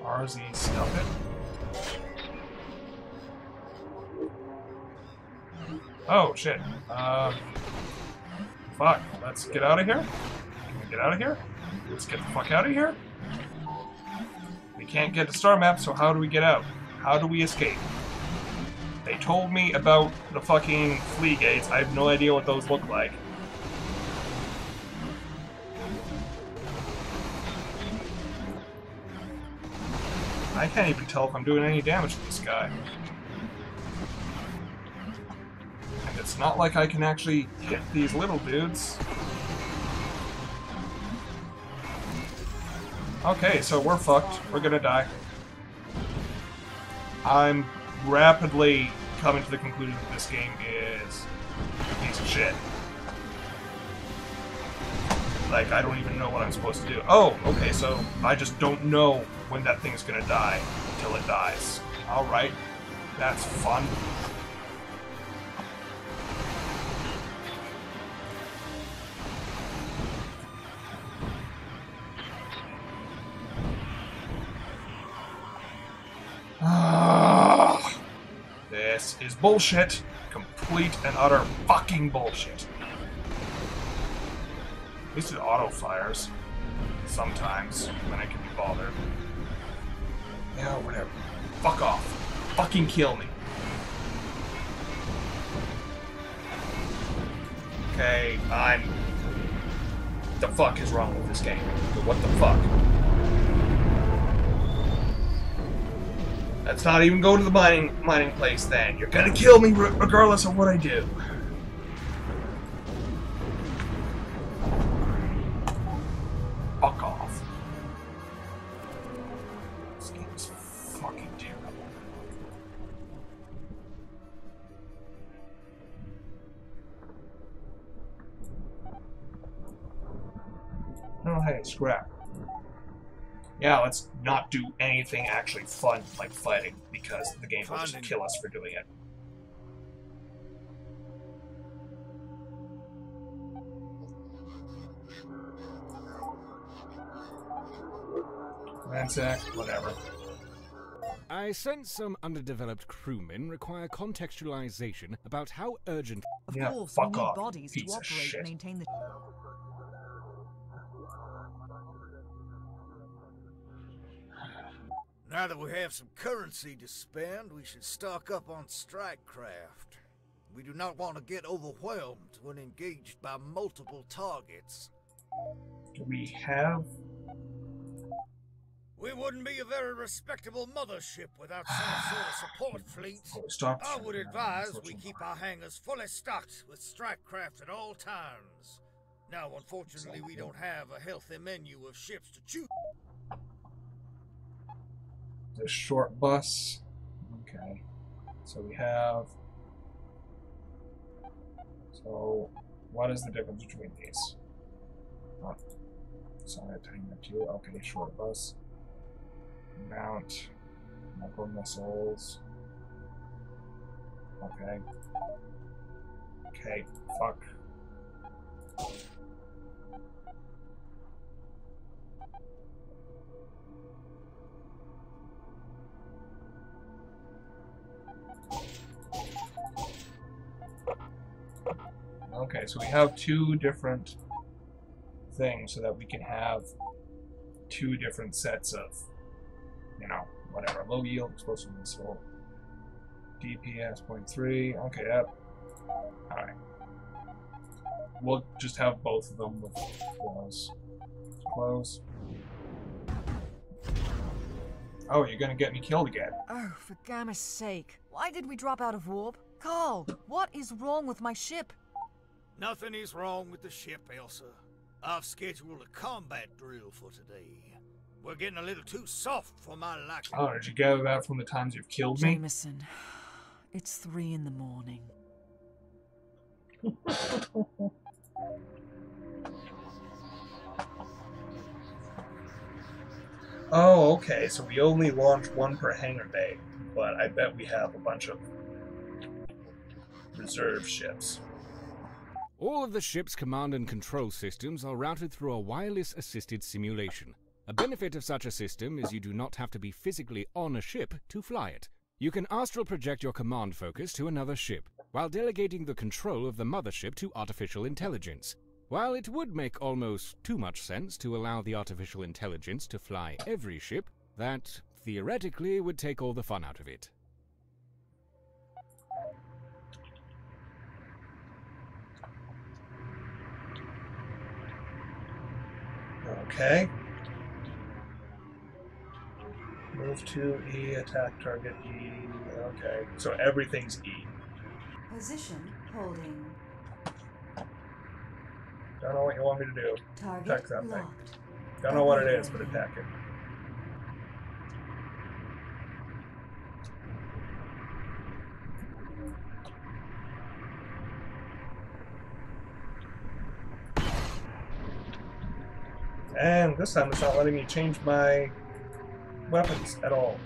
A: RZ stuff it. Oh shit. Fuck. Let's get out of here. Can we get out of here? Let's get the fuck out of here. We can't get the star map, so how do we get out? How do we escape? They told me about the fucking flea gates. I have no idea what those look like. I can't even tell if I'm doing any damage to this guy. And it's not like I can actually hit these little dudes. Okay, so we're fucked. We're gonna die. I'm rapidly coming to the conclusion that this game is a piece of shit. Like, I don't even know what I'm supposed to do. Oh, okay, so I just don't know when that thing's gonna die until it dies. Alright, that's fun. This is bullshit. Complete and utter fucking bullshit. At least it auto-fires. Sometimes, when I can be bothered. Yeah, whatever. Fuck off. Fucking kill me. Okay, the fuck is wrong with this game? What the fuck? Let's not even go to the mining place then. You're gonna kill me regardless of what I do. Fuck off. This game is fucking terrible. Oh, hey, scrap. Yeah, let's not do anything actually fun like fighting, because the game will just kill us for doing it. Ransack, whatever.
C: I sense some underdeveloped crewmen require contextualization about how urgent.
E: Of
A: Yeah,
E: course,
A: fuck
E: we need
A: off,
E: bodies
A: piece
E: to
A: of
E: operate
A: shit.
E: and maintain the.
F: Now that we have some currency to spend, we should stock up on strike craft. We do not want to get overwhelmed when engaged by multiple targets.
A: Do we have...
F: We wouldn't be a very respectable mothership without some sort of support fleet.
A: Oh, stop.
F: I would advise we keep our hangars fully stocked with strike craft at all times. Now, unfortunately, we don't have a healthy menu of ships to choose.
A: The short bus. Okay. So we have... So, what is the difference between these? Oh, sorry, I timed that too. Okay, short bus. Mount. Micro missiles. Okay. Okay, fuck. Okay, so we have two different things so that we can have two different sets of, you know, whatever. Low yield explosive missile. DPS 0.3. Okay, yep. Alright. We'll just have both of them with those. Close. Oh, you're gonna get me killed again.
E: Oh, for Gamma's sake. Why did we drop out of warp? Carl, what is wrong with my ship?
F: Nothing is wrong with the ship, Elsa. I've scheduled a combat drill for today. We're getting a little too soft for my liking.
A: Oh, did you gather that from the times you've killed me?
E: Jameson, it's 3 in the morning.
A: Oh, okay, so we only launch one per hangar bay, but I bet we have a bunch of reserve ships.
C: All of the ship's command and control systems are routed through a wireless-assisted simulation. A benefit of such a system is you do not have to be physically on a ship to fly it. You can astral project your command focus to another ship, while delegating the control of the mothership to artificial intelligence. While it would make almost too much sense to allow the artificial intelligence to fly every ship, that theoretically would take all the fun out of it.
A: Okay. Move to E, attack target E. Okay, so everything's E.
B: Position holding.
A: Don't know what you want me to do.
B: Target
A: Attack something.
B: locked.
A: Don't know what it is, but attack it. And this time it's not letting me change my weapons at all.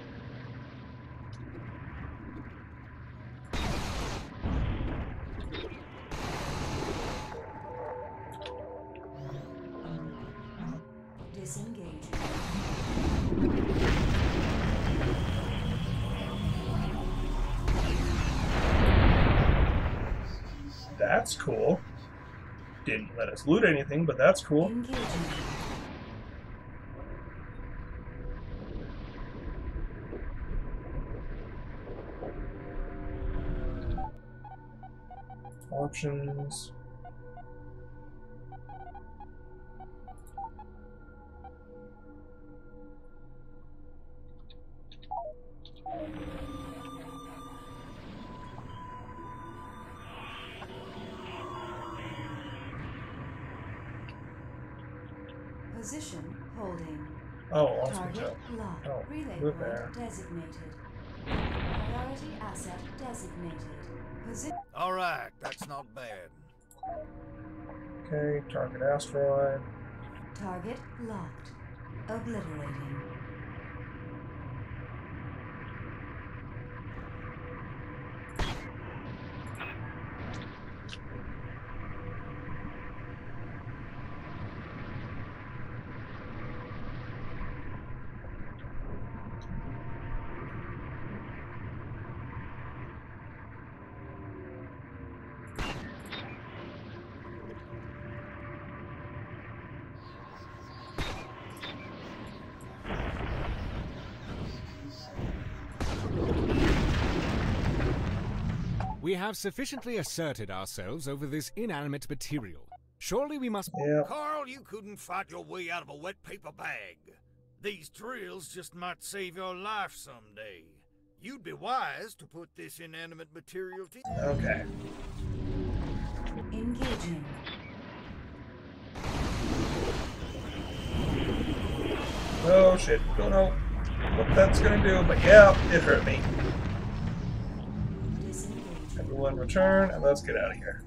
B: Disengage.
A: That's cool. Didn't let us loot anything, but that's cool.
B: Engaging.
A: Options.
B: Position holding.
A: Oh, also
B: Target locked.
A: Oh,
B: Relay
A: move
B: point
A: there.
B: designated. Priority asset designated. Position.
F: Alright, that's not bad.
A: Okay, target asteroid.
B: Target locked. Obliterating.
C: We have sufficiently asserted ourselves over this inanimate material. Surely we must...
A: Yeah.
F: Carl, you couldn't fight your way out of a wet paper bag. These drills just might save your life someday. You'd be wise to put this inanimate material to...
A: Okay.
B: Engaging.
A: Oh shit. Don't know what that's gonna do, but yeah, it hurt me.
B: Disengage.
A: Everyone return, and let's get out of here.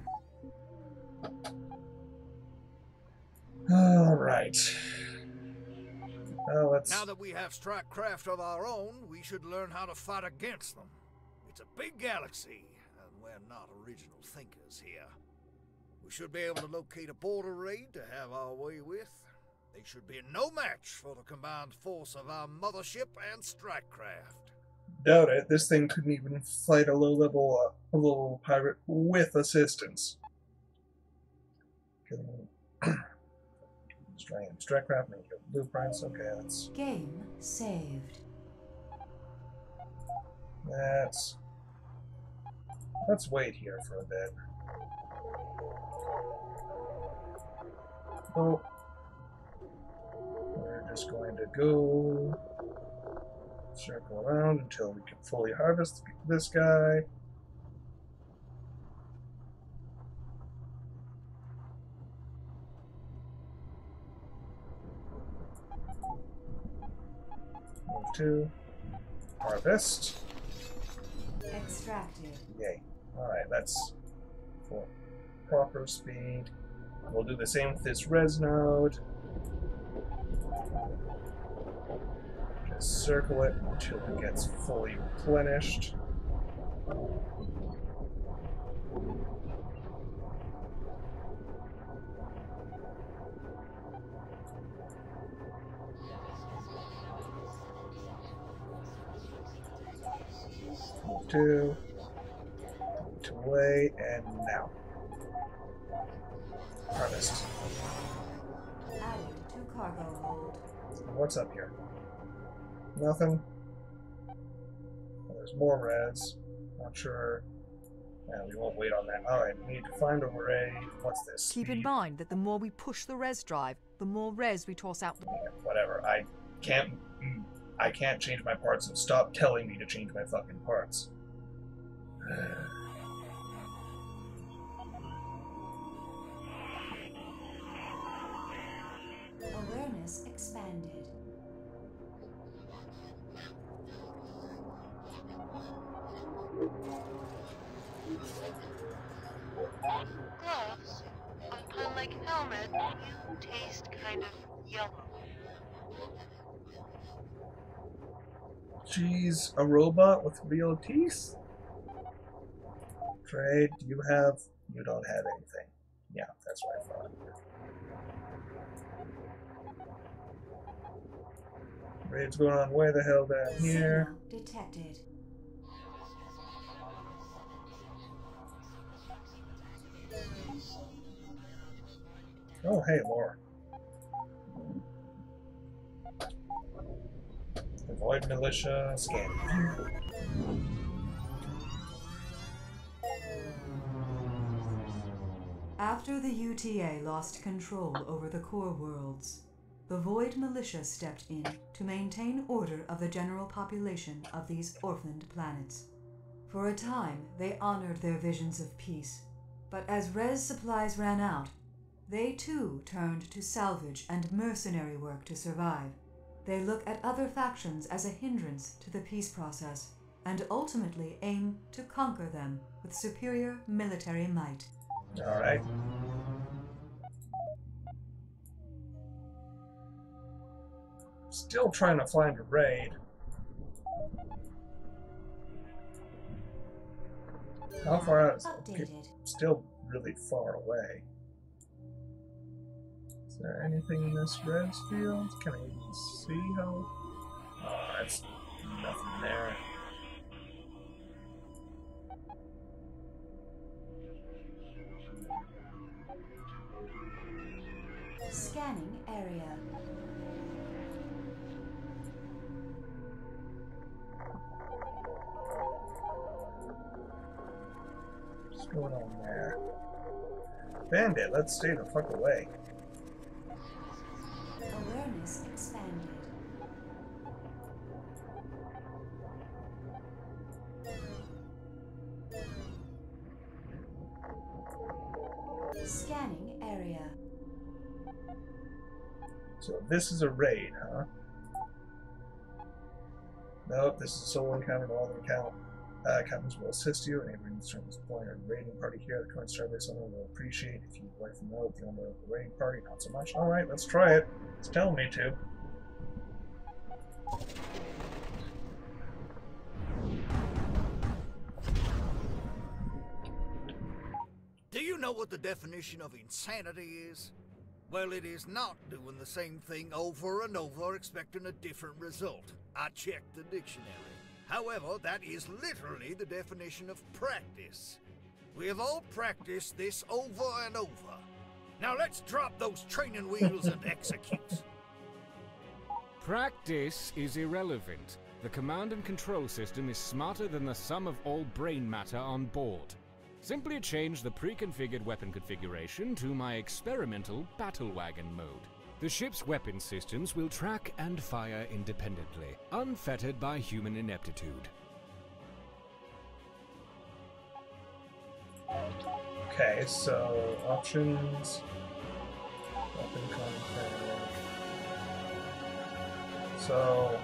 A: Alright. Well, let's...
F: Now that we have strike craft of our own, we should learn how to fight against them. It's a big galaxy, and we're not original thinkers here. We should be able to locate a border raid to have our way with. They should be no match for the combined force of our mothership and strike craft.
A: Doubt it. This thing couldn't even fight a low-level pirate with assistance. Strike craft, make it blueprints. Okay, that's...
B: Game saved.
A: Let's wait here for a bit. Oh. We're just going to go circle around until we can fully harvest this guy. Move to harvest.
B: Extracted.
A: Yay. Alright, that's for proper speed. We'll do the same with this res node. Just circle it until it gets fully replenished. 2. 2 away, and now. Harvest.
B: Added to cargo hold.
A: What's up here? Nothing. Well, there's more res. Not sure. Yeah, we won't wait on that. Alright, we need to find a ray. What's this?
E: Keep in mind that the more we push the res drive, the more res we toss out.
A: Yeah, whatever. I can't change my parts, so stop telling me to change my fucking parts.
B: Awareness expanded.
H: Gloves? Unlike helmet, you taste kind of yellow.
A: She's a robot with real teeth? Trade, do you have... You don't have anything. Yeah, that's what I thought. Raid's going on way the hell down here.
B: Signal detected.
A: Oh, hey, Laura. Avoid militia, scan.
B: After the UTA lost control over the core worlds, the Void Militia stepped in to maintain order of the general population of these orphaned planets. For a time, they honored their visions of peace, but as res supplies ran out, they too turned to salvage and mercenary work to survive. They look at other factions as a hindrance to the peace process, and ultimately aim to conquer them with superior military might.
A: Alright. Still trying to find a raid. How far out is it?
B: Updated.
A: Still really far away. Is there anything in this res field? Can I even see how? Oh, that's nothing there.
B: Scanning area.
A: What's going on there? Bandit, let's stay the fuck away.
B: Awareness expanded. Scanning area.
A: So this is a raid, huh? Nope, this is a solo encounter. All the captains will assist you. Enabling you to deploy a raiding party here. The current starbase owner will appreciate if you would like to know the owner of the raiding party. Not so much. Alright, let's try it. It's telling me to.
F: Do you know what the definition of insanity is? Well, it is not doing the same thing over and over expecting a different result. I checked the dictionary. However, that is literally the definition of practice. We have all practiced this over and over. Now let's drop those training wheels and execute.
C: Practice is irrelevant. The command and control system is smarter than the sum of all brain matter on board. Simply change the pre-configured weapon configuration to my experimental battle wagon mode. The ship's weapon systems will track and fire independently, unfettered by human ineptitude.
A: Okay, so options. Weapon config. So.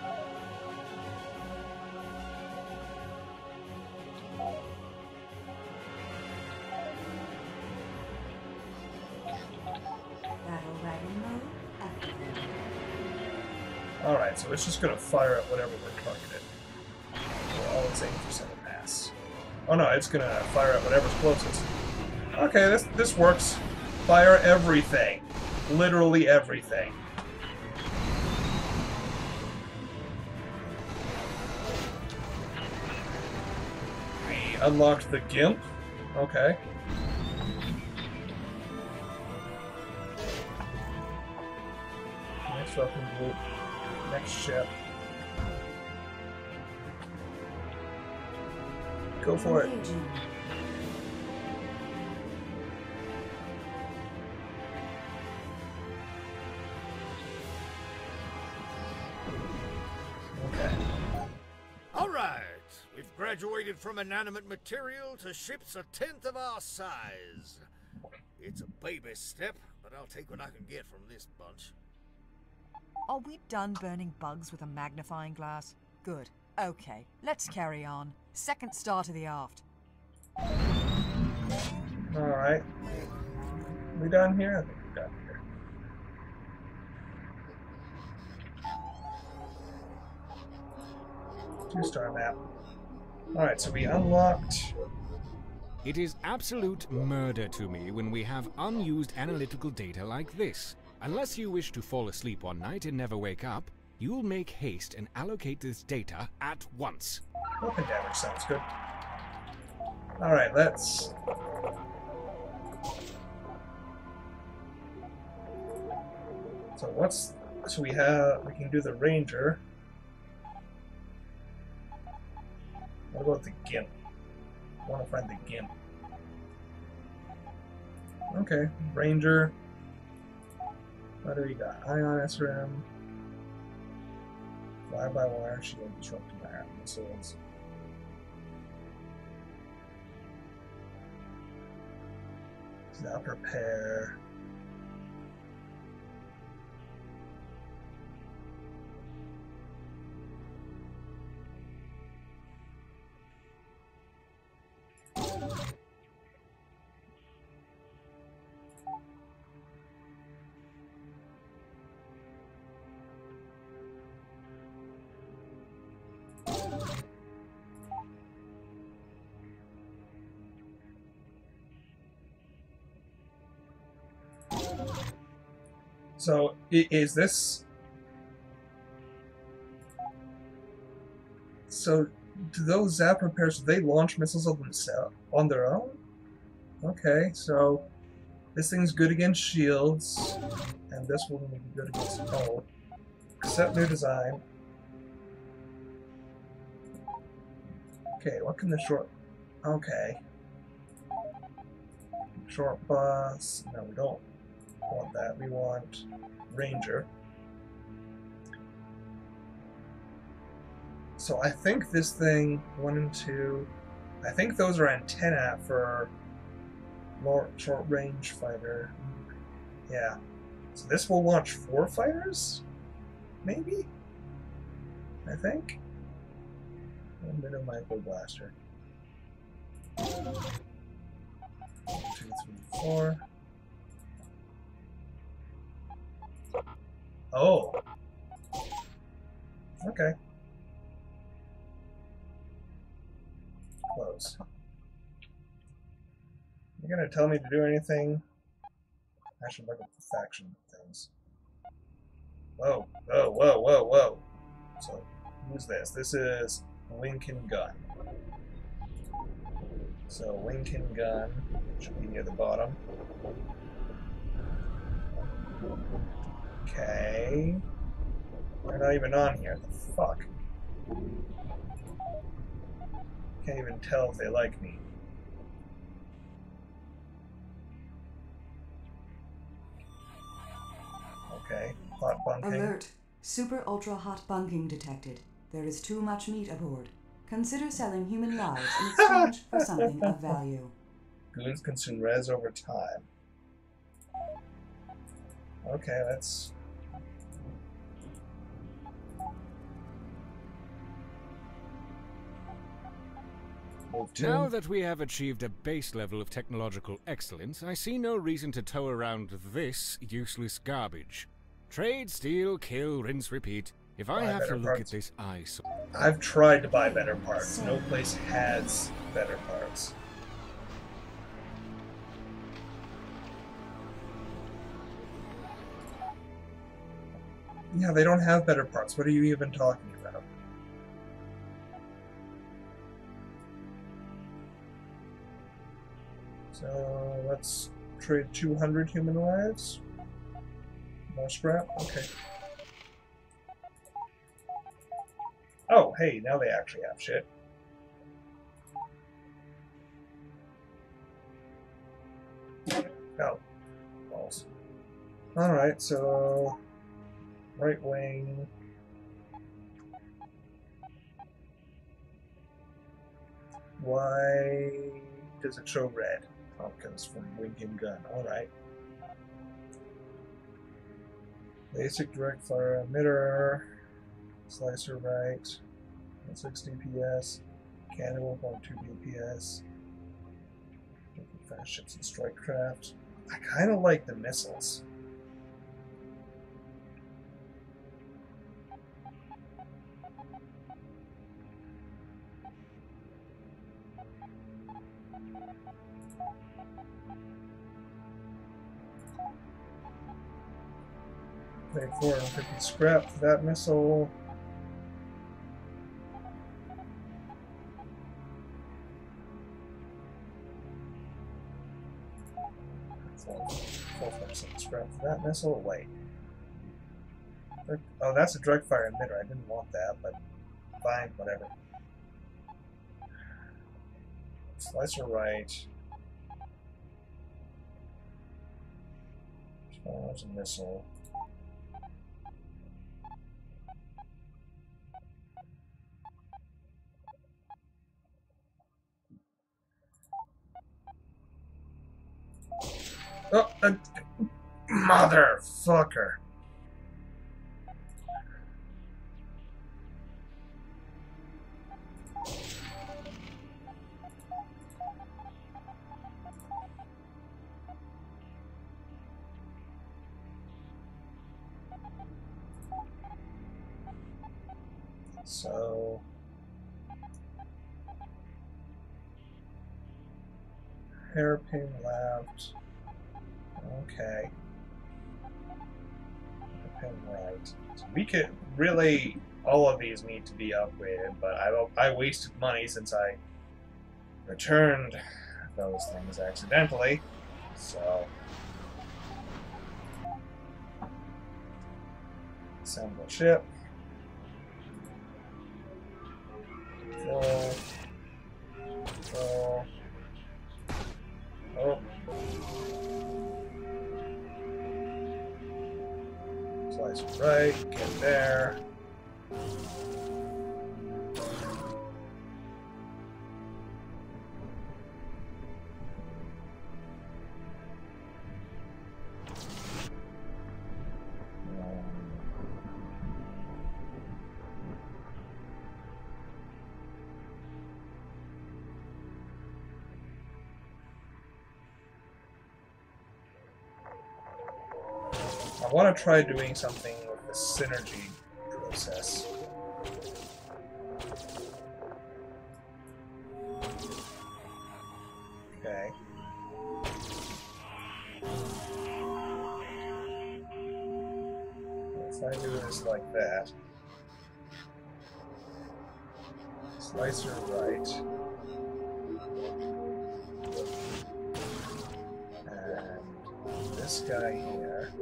B: Battle wagon mode activated.
A: Alright, so it's just gonna fire at whatever we're targeted. We're always aiming for center mass. Oh no, it's gonna fire at whatever's closest. Okay, this works. Fire everything. Literally everything. unlocked the Gimp. Okay. Next weapon group. Next ship. Go for it.
B: Engaging.
A: Okay.
F: All right. We've graduated from inanimate material to ships a tenth of our size. It's a baby step, but I'll take what I can get from this bunch.
E: Are we done burning bugs with a magnifying glass? Good. Okay, let's carry on. Second star to the aft.
A: Alright. We done here? I think we're done here. 2-star map. Alright, so we unlocked...
C: It is absolute murder to me when we have unused analytical data like this. Unless you wish to fall asleep one night and never wake up, you'll make haste and allocate this data at once.
A: Weapon damage sounds good. Alright, let's... So what's... So we can do the Ranger. What about the Gimp? I want to find the Gimp. Okay, Ranger. What do we got? Ion SRM. Fly-by-wire shield, disrupting iron missiles. Zap repair. So, is this... So, do those zap repairs, do they launch missiles on themselves, on their own? Okay, so this thing's good against shields, and this one will be good against... Oh. Accept new design. Okay, what can the short... Okay. Short bus... No, we don't want that. We want Ranger. So I think this thing, 1 and 2, I think those are antenna for more short-range fighter. Yeah. So this will launch 4 fighters? Maybe? I think? A bit of micro blaster. 1, 2, 3, 4. Oh. Okay. Close. You're gonna tell me to do anything? I should look at the faction things. Whoa, whoa, whoa, whoa, whoa. So, who's this? This is Winkin Gun. So, Winkin Gun should be near the bottom. Okay. They're not even on here. The fuck? Can't even tell if they like me. Okay. Hot bunking.
B: Alert. Super ultra hot bunking detected. There is too much meat aboard. Consider selling human lives in exchange for something of value.
A: Goons consume res over time. Okay, let's...
C: Now that we have achieved a base level of technological excellence, I see no reason to tow around this useless garbage. Trade, steal, kill, rinse, repeat. If I have to look at this eyesore...
A: I've tried to buy better parts. No place has better parts. Yeah, they don't have better parts. What are you even talking about? So let's trade 200 human lives. More scrap? Okay. Oh, hey, now they actually have shit. Oh. Balls. Alright, so... right wing... Why does it show red? Pumpkins from Winking Gun. Alright. Basic direct fire emitter. Slicer right. 160 DPS. Cannon 1.2 DPS. Fast ships and strike craft. I kind of like the missiles. Pay 450 scrap for that missile. Scrap for that missile. Wait. Oh, that's a direct fire emitter. I didn't want that, but fine, whatever. Slicer right. There's a missile. Oh, motherfucker. So... hairpin left. Okay. Hairpin right. So we could really... all of these need to be upgraded, but I wasted money since I returned those things accidentally. So... assemble ship. Control. Control. Oh. Slice right, get there. I want to try doing something with the synergy process. Okay. If I do this like that, slicer right, and this guy here.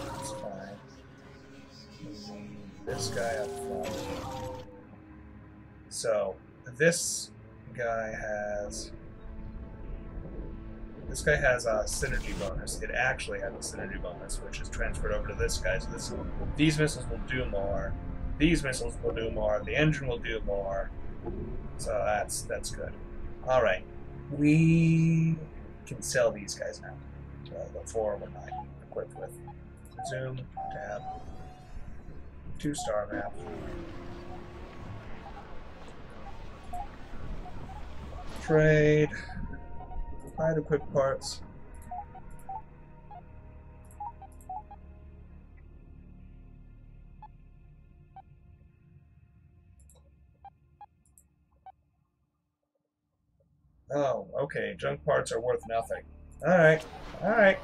A: That's fine. This guy up front. So this guy has a synergy bonus. It actually has a synergy bonus, which is transferred over to this guy. So these missiles will do more. These missiles will do more. The engine will do more. So that's good. All right, we can sell these guys now. The 4 we're not equipped with. Zoom, tab, 2-star map. Trade. Find equipped parts. Oh, okay. Junk parts are worth nothing. Alright. Alright.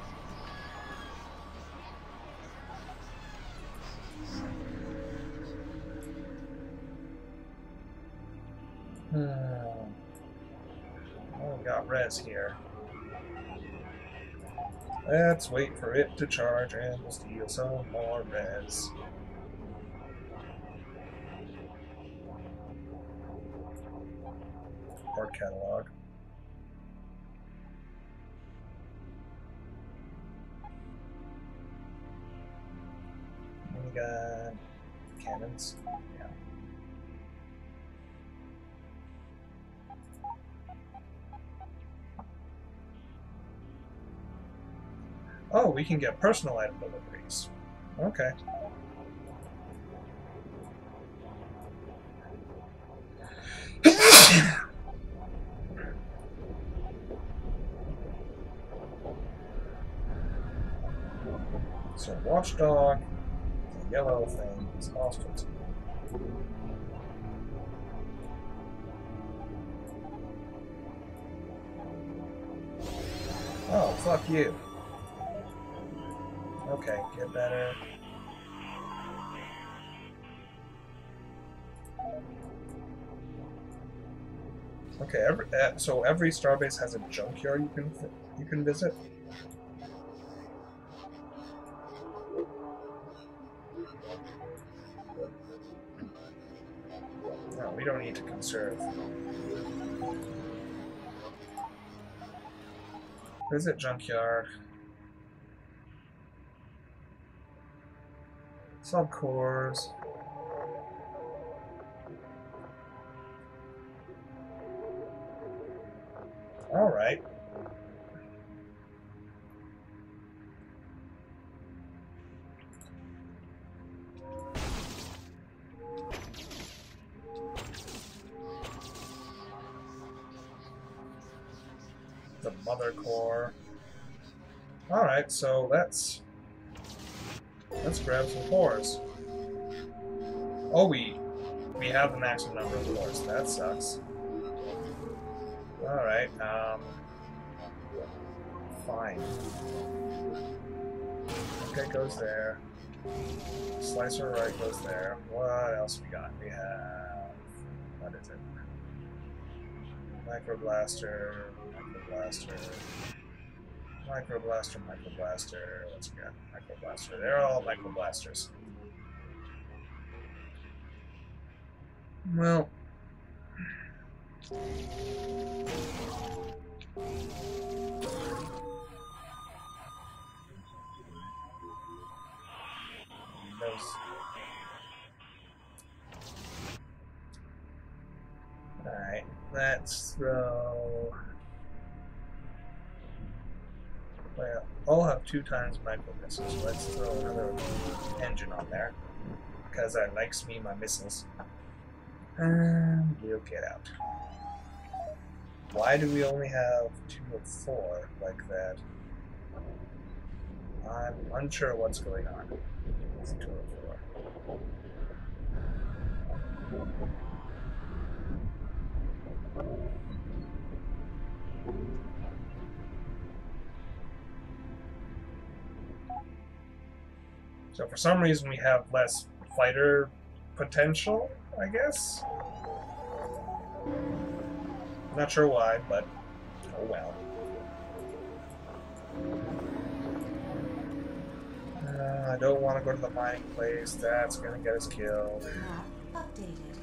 A: Oh, we got res here. Let's wait for it to charge and we'll steal some more res. Part catalog. Minigun, cannons, yeah. Oh, we can get personal item deliveries. Okay. So Watchdog, the yellow thing, is hostile to me. Oh, fuck you. Okay, get better. Okay, so every starbase has a junkyard you can visit. No, we don't need to conserve. Visit junkyard. Subcores. All right. The mother core. All right, so let's grab some cores. Oh, we have the maximum number of cores. That sucks. All right. Fine. Okay, goes there. Slicer right goes there. What else we got? We have, what is it? Microblaster, Microblaster, Microblaster, Microblaster. What's we got? Microblaster. They're all Microblasters. Well. Alright, let's throw. Well, I'll have 2 times micro missiles. Let's throw another engine on there. Because that likes me my missiles. And we'll get out. Why do we only have 2 of 4 like that? I'm unsure what's going on. It's 2 of 4. So for some reason we have less fighter potential, I guess? Not sure why, but oh well. I don't want to go to the mining place. That's gonna get us killed.
B: Map updated.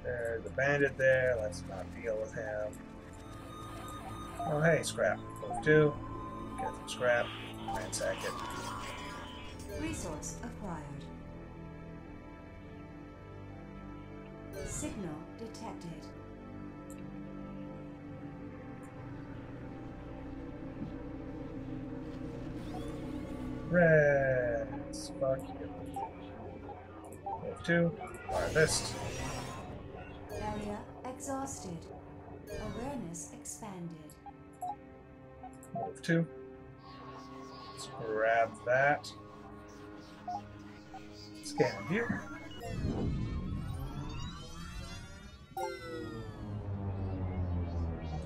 A: There's a bandit there. Let's not deal with him. Oh hey, scrap. Move 2. Get some scrap. Ransack it.
B: Resource acquired. Signal detected.
A: Reds. Fuck you. Move 2. Harvest.
B: Area exhausted. Awareness expanded.
A: Move 2. Let's grab that. Scan view.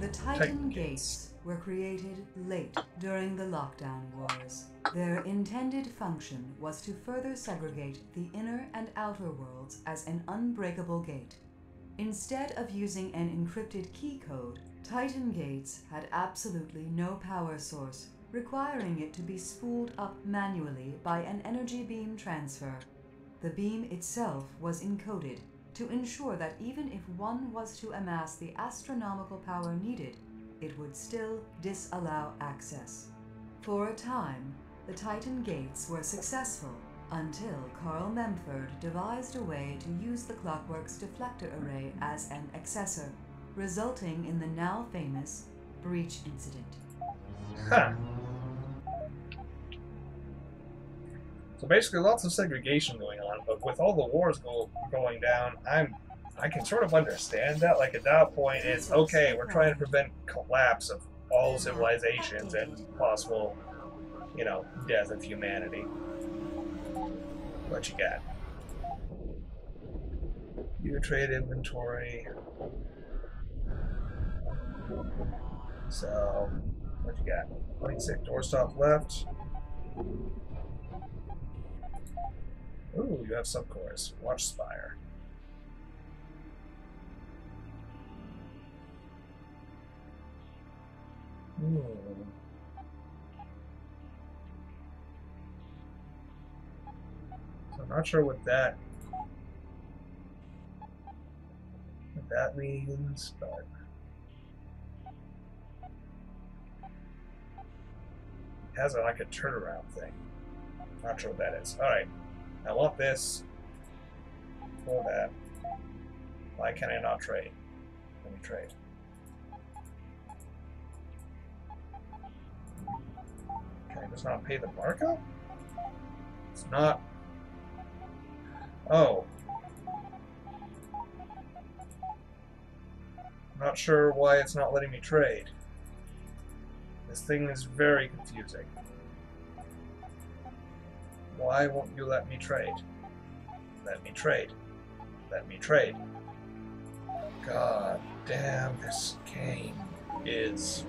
B: The Titan Gates were created late during the lockdown wars. Their intended function was to further segregate the inner and outer worlds as an unbreakable gate. Instead of using an encrypted key code, Titan gates had absolutely no power source, requiring it to be spooled up manually by an energy beam transfer. The beam itself was encoded to ensure that even if one was to amass the astronomical power needed, it would still disallow access. For a time, the Titan gates were successful until Carl Memford devised a way to use the Clockwork's deflector array as an accessor, resulting in the now famous breach incident.
A: Huh. So basically lots of segregation going on, but with all the wars going down, I can sort of understand that. Like at that point it's okay, we're trying to prevent collapse of all civilizations and possible, you know, death of humanity. What you got? You trade inventory. So, what you got? 26 doorstop left. Ooh, you have subcores. Watch Spire. So I'm not sure what that means, but it has like a turnaround thing. Not sure what that is. Alright. I want this for that. Why can I not trade? Let me trade. Can I just not pay the markup? It's not. Oh. Not sure why it's not letting me trade. This thing is very confusing. Why won't you let me trade? Let me trade. Let me trade. God damn, this game is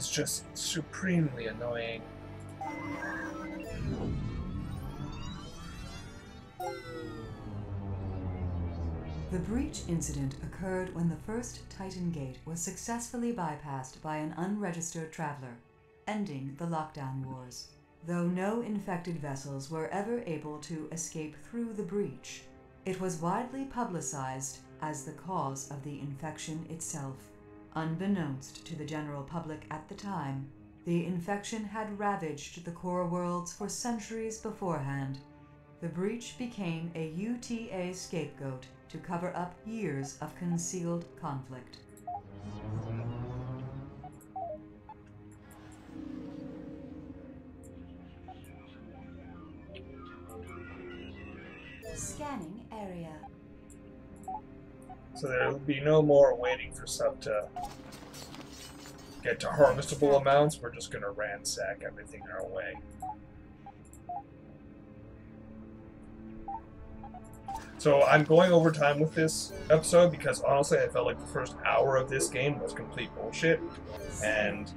A: just supremely annoying.
B: The breach incident occurred when the first Titan gate was successfully bypassed by an unregistered traveler, ending the lockdown wars. Though no infected vessels were ever able to escape through the breach, it was widely publicized as the cause of the infection itself. Unbeknownst to the general public at the time, the infection had ravaged the core worlds for centuries beforehand. The breach became a UTA scapegoat to cover up years of concealed conflict. Scanning area.
A: So there'll be no more waiting for stuff to get to harvestable amounts. We're just gonna ransack everything our way. So I'm going over time with this episode because honestly I felt like the first hour of this game was complete bullshit. And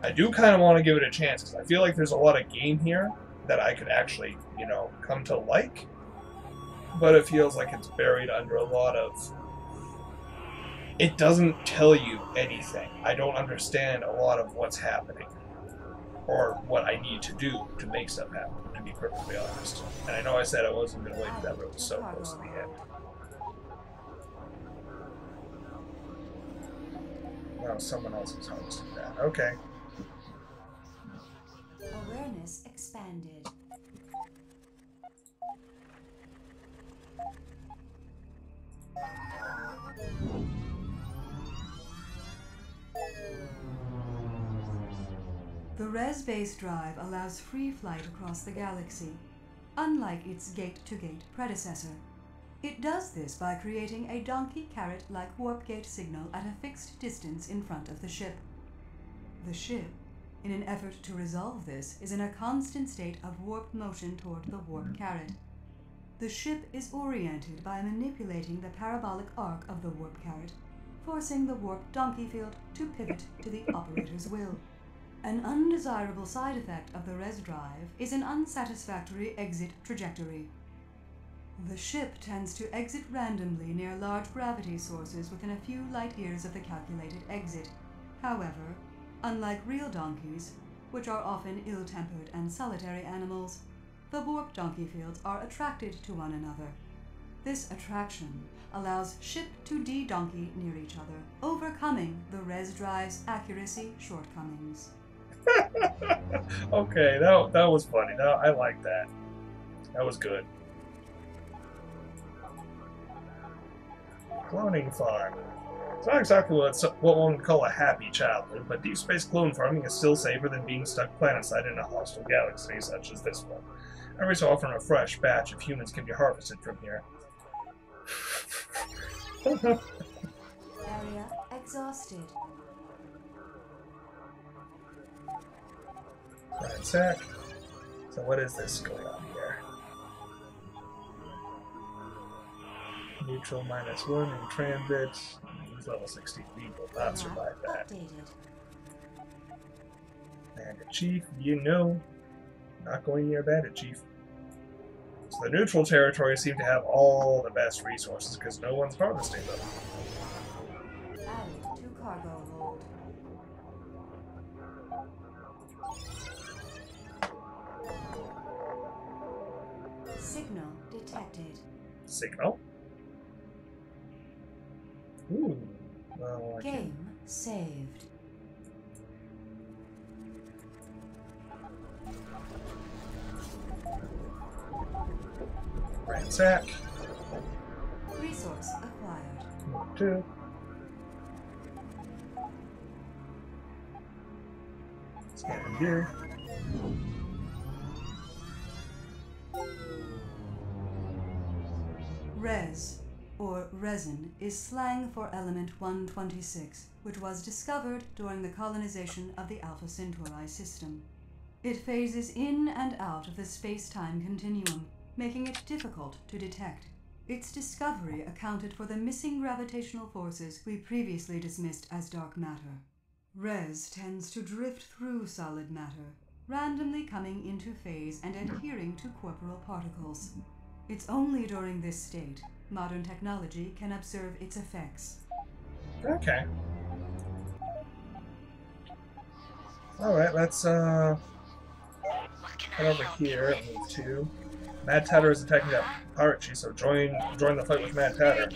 A: I do kind of want to give it a chance because I feel like there's a lot of game here that I could actually, you know, come to like. But it feels like it's buried under a lot of... It doesn't tell you anything. I don't understand a lot of what's happening. Or what I need to do to make stuff happen, to be perfectly honest. And I know I said I wasn't going to wait for that, but it was so close to the end. No, someone else is harvesting that. Okay.
B: Awareness expanded. The res-based drive allows free flight across the galaxy, unlike its gate-to-gate predecessor. It does this by creating a donkey carrot-like warp gate signal at a fixed distance in front of the ship. The ship, in an effort to resolve this, is in a constant state of warp motion toward the warp carrot. The ship is oriented by manipulating the parabolic arc of the warp carrot, forcing the warp donkey field to pivot to the operator's will. An undesirable side effect of the res drive is an unsatisfactory exit trajectory. The ship tends to exit randomly near large gravity sources within a few light years of the calculated exit. However, unlike real donkeys, which are often ill-tempered and solitary animals, the warp donkey fields are attracted to one another. This attraction allows ship to de-donkey near each other, overcoming the res drive's accuracy shortcomings.
A: Okay, that was funny. I like that. That was good. Cloning farm. It's not exactly what one would call a happy childhood, but deep space clone farming is still safer than being stuck planetside in a hostile galaxy such as this one. Every so often a fresh batch of humans can be harvested from here.
B: Area exhausted.
A: Ransack. So what is this going on here? Neutral -1 in transit. These level 16 people will not survive that.
B: Updated.
A: Bandit Chief, you know. Not going near Bandit Chief. So the neutral territories seem to have all the best resources because no one's harvesting them.
B: Added to cargo hold. Signal detected.
A: Signal? Ooh. Well, I
B: Game saved.
A: Ransack.
B: Resource acquired.
A: 2. Scan here.
B: Res, or resin, is slang for element 126, which was discovered during the colonization of the Alpha Centauri system. It phases in and out of the space-time continuum, making it difficult to detect. Its discovery accounted for the missing gravitational forces we previously dismissed as dark matter. Res tends to drift through solid matter, randomly coming into phase and adhering to corporal particles. It's only during this state modern technology can observe its effects.
A: Okay. Alright, let's head over here and move to. Mad Tatter is attacking that pirate chief, so join the fight with Mad Tatter.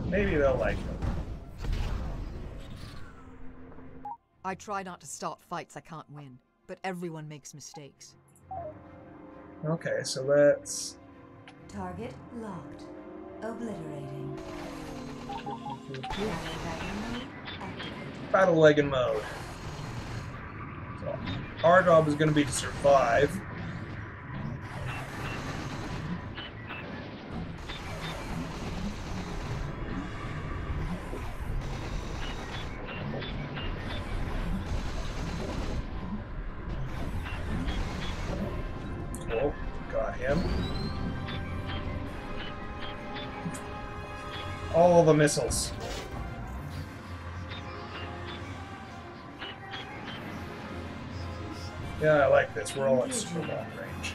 A: Maybe they'll like him.
E: I try not to start fights I can't win, but everyone makes mistakes.
A: Okay, so let's...
B: Target locked. Obliterating.
A: Battle Wagon mode. So our job is going to be to survive. Cool, got him. All the missiles. Yeah, I like this. We're all at super long range.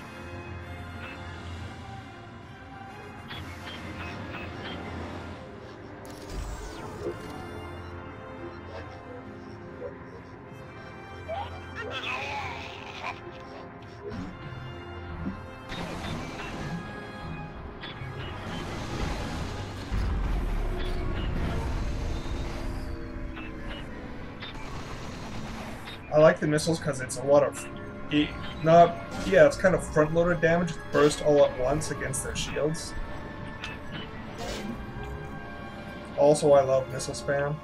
A: I like the missiles because it's a lot of, it's kind of front-loaded damage. It's burst all at once against their shields. Also, I love missile spam.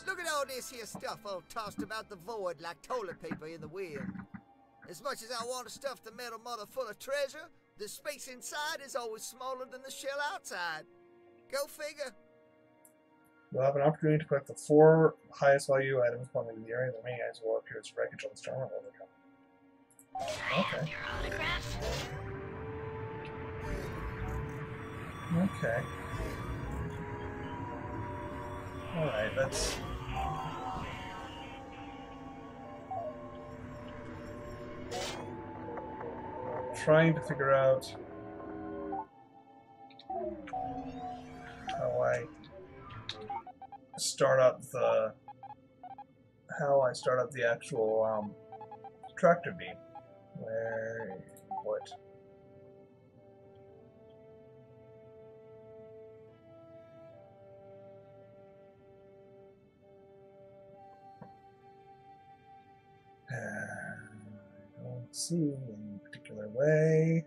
F: Look at all this here stuff all tossed about the void like toilet paper in the wind. As much as I want to stuff the metal mother full of treasure, the space inside is always smaller than the shell outside. Go figure.
A: You'll have an opportunity to collect the 4 highest value items belonging to the area. The remaining items will appear as wreckage on the storm and overcome. Okay. Okay. Alright, let's... trying to figure out how I start up the actual tractor beam. Where what? I don't see any particular way.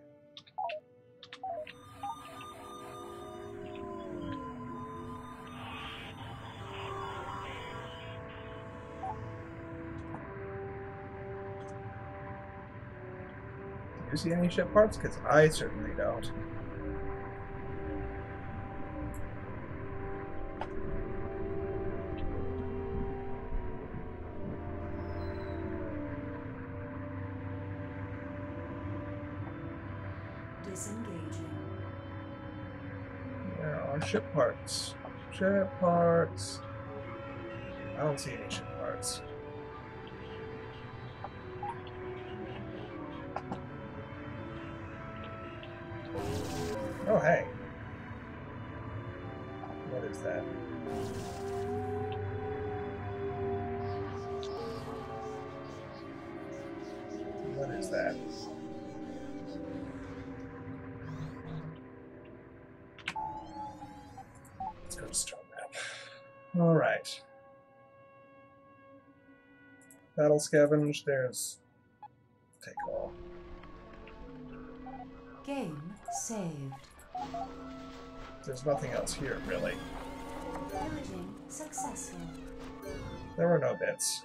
A: Do you see any ship parts? Because I certainly don't.
B: Disengaging.
A: There are ship parts. Ship parts. I don't see any ship parts. Oh, hey. What is that? What is that? Let's go to Star Map. Alright. Battle Scavenge, there's take all.
B: Game saved.
A: There's nothing else here, really.
B: Pillaging successful.
A: There were no bits.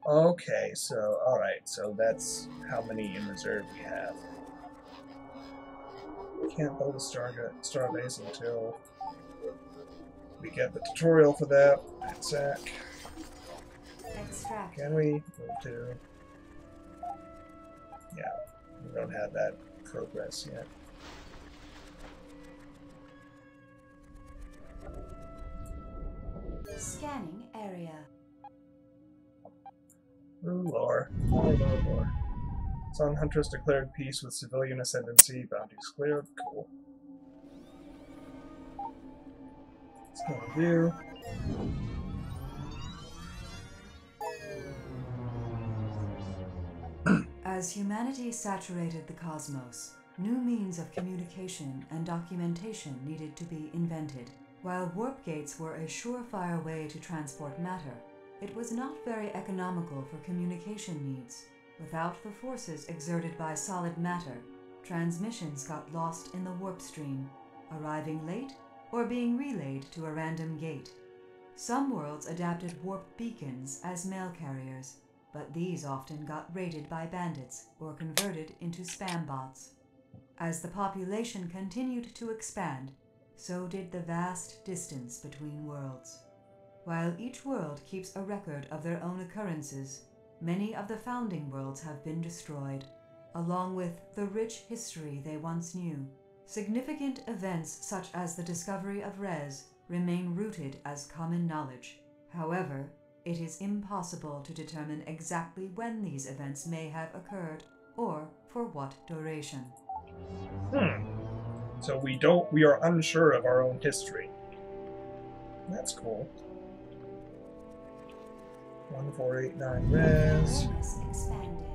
A: Okay, so, alright, so that's how many in reserve we have. Can't build a starbase until we get the tutorial for that. Exact.
B: Extract.
A: Can we? We'll do. Yeah, we don't have that progress yet.
B: Scanning area.
A: Ooh, lore. Lore. Sun Huntress declared peace with civilian ascendancy. Bounties cleared. Cool. Scan view.
B: As humanity saturated the cosmos, new means of communication and documentation needed to be invented. While warp gates were a surefire way to transport matter, it was not very economical for communication needs. Without the forces exerted by solid matter, transmissions got lost in the warp stream, arriving late or being relayed to a random gate. Some worlds adapted warp beacons as mail carriers, but these often got raided by bandits or converted into spam bots. As the population continued to expand, so did the vast distance between worlds. While each world keeps a record of their own occurrences, many of the founding worlds have been destroyed, along with the rich history they once knew. Significant events such as the discovery of Rez remain rooted as common knowledge. However, it is impossible to determine exactly when these events may have occurred, or for what duration.
A: So we are unsure of our own history. That's cool. 1489 res.
B: Awareness expanded.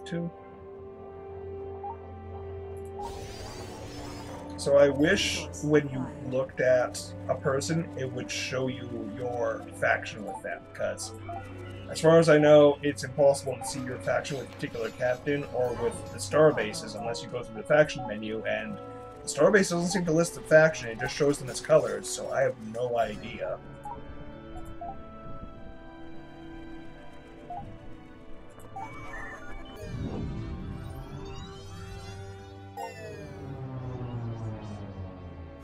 A: 2. So I wish when you looked at a person, it would show you your faction with them, because as far as I know, it's impossible to see your faction with a particular captain or with the star bases unless you go through the faction menu, and the star base doesn't seem to list the faction, it just shows them as colors, so I have no idea.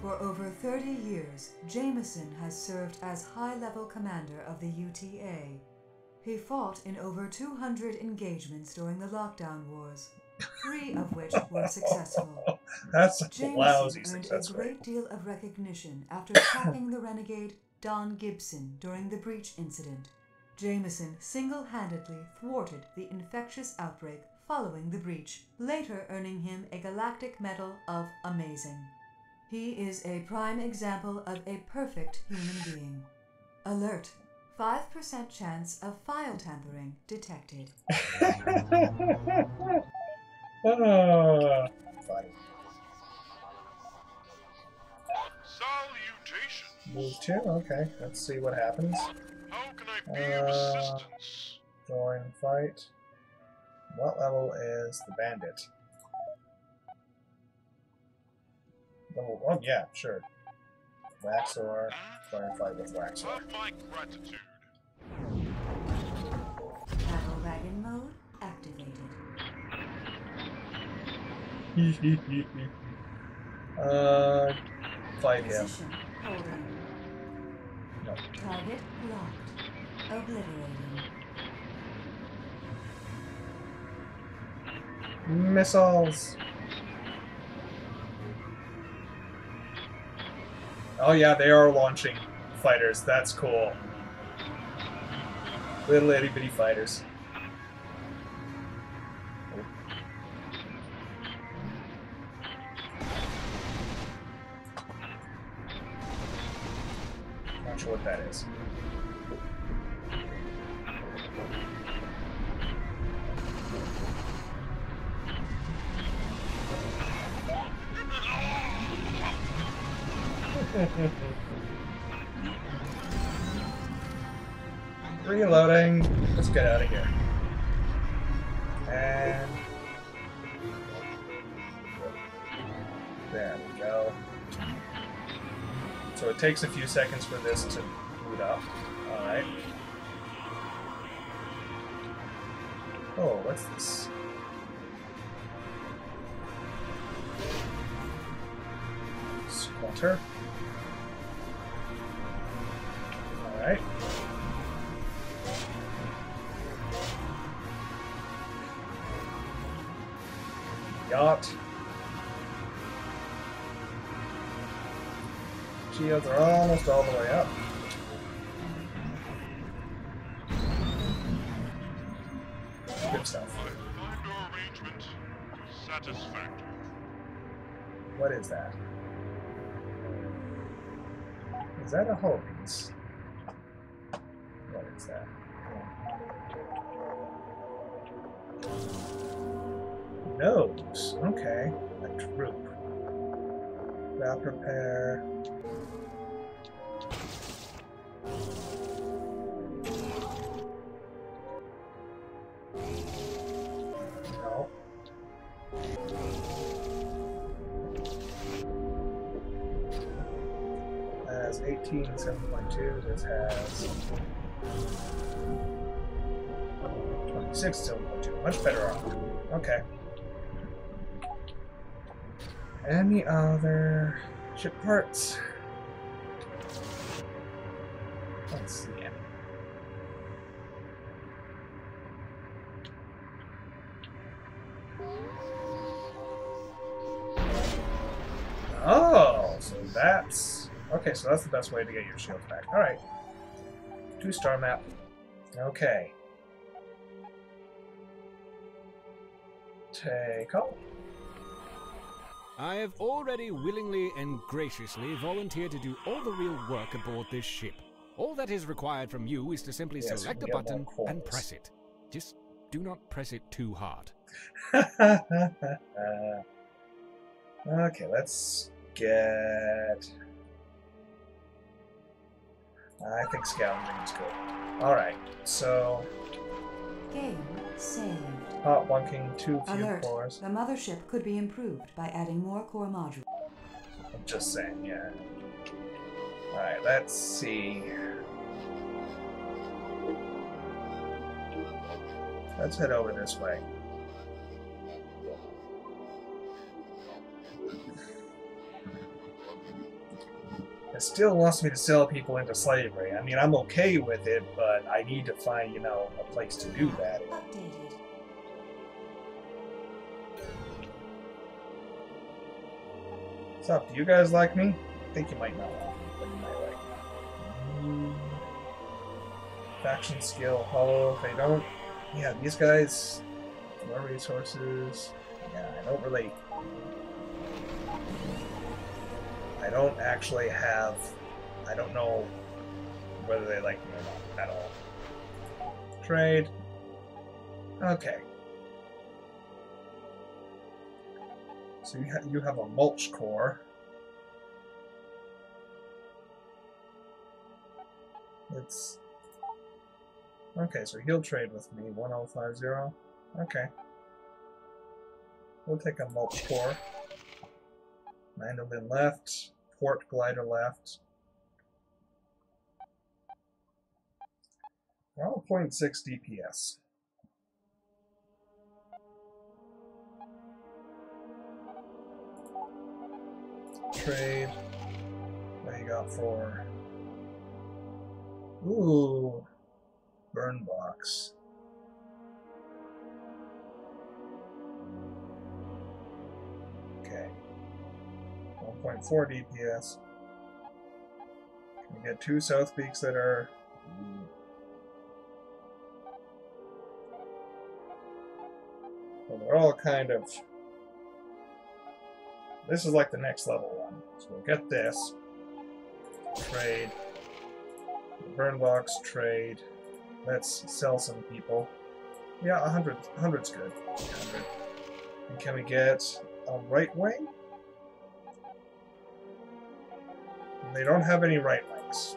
B: For over 30 years, Jameson has served as high-level commander of the UTA. He fought in over 200 engagements during the Lockdown Wars, 3 of which were successful.
A: That's such a lousy
B: Jameson earned
A: success
B: a
A: rate.
B: great deal of recognition after tracking the renegade Don Gibson during the breach incident. Jameson single-handedly thwarted the infectious outbreak following the breach, later earning him a Galactic Medal of Amazing. He is a prime example of a perfect human being. Alert! 5% chance of file tampering detected.
A: Funny.
G: Salutations.
A: Move 2? Okay, let's see what happens.
G: How can I be of assistance?
A: Join fight. What level is the bandit? Level, oh yeah, sure. Waxor. Firefight with Waxor.
G: Have my gratitude.
B: Battle wagon mode activated.
A: Fight him.
B: Position holding.
A: No.
B: Target locked. Obliterating.
A: Missiles. Oh yeah, they are launching fighters. That's cool. Little itty bitty fighters. Not sure what that is. Reloading. Let's get out of here. And there we go. So it takes a few seconds for this to boot up. Alright. Oh, what's this? Squatter. Alright. Yacht. Shields are almost all the way up. Good stuff.
G: I find your arrangement satisfactory.
A: What is that? Is that a hull piece? What is that? Nose. Okay. A droop. Valve repair. No. Has 18 and 7.2. This has 26 and 7.2. Much better armor. Okay. Any other ship parts? Let's see. Oh, so that's... Okay, so that's the best way to get your shields back. Alright. 2-star map. Okay. Take off.
C: I have already willingly and graciously volunteered to do all the real work aboard this ship. All that is required from you is to simply
A: Yes,
C: select a
A: we get more
C: button and
A: coins.
C: press it. Just do not press it too hard.
A: Okay, let's get... I think scavenging is good. Alright, so...
B: Game saved.
A: Hot bunking, 2 few
B: Alert.
A: cores.
B: The mothership could be improved by adding more core modules.
A: I'm just saying, yeah. Alright, let's see. Let's head over this way. It still wants me to sell people into slavery. I mean, I'm okay with it, but I need to find, a place to do that.
B: Updated.
A: What's up? Do you guys like me? I think you might not like me, but you might like Faction skill, hollow. They don't. Yeah, these guys. More resources. Yeah, I don't really. I don't actually have. I don't know whether they like me or not at all. Trade. Okay. So you have a mulch core. It's okay. So he'll trade with me. 1050. Okay. We'll take a mulch core. Mandolin left. Port glider left. 0.6 DPS. Trade. What you got for? Ooh, burn box. Okay. 1.4 DPS. Can we get 2 South Peaks that are... Well, they're all kind of... This is like the next level one. So we'll get this. Trade. Burn box, trade. Let's sell some people. Yeah, 100. 100's good. 100. And can we get a right wing? They don't have any right wings.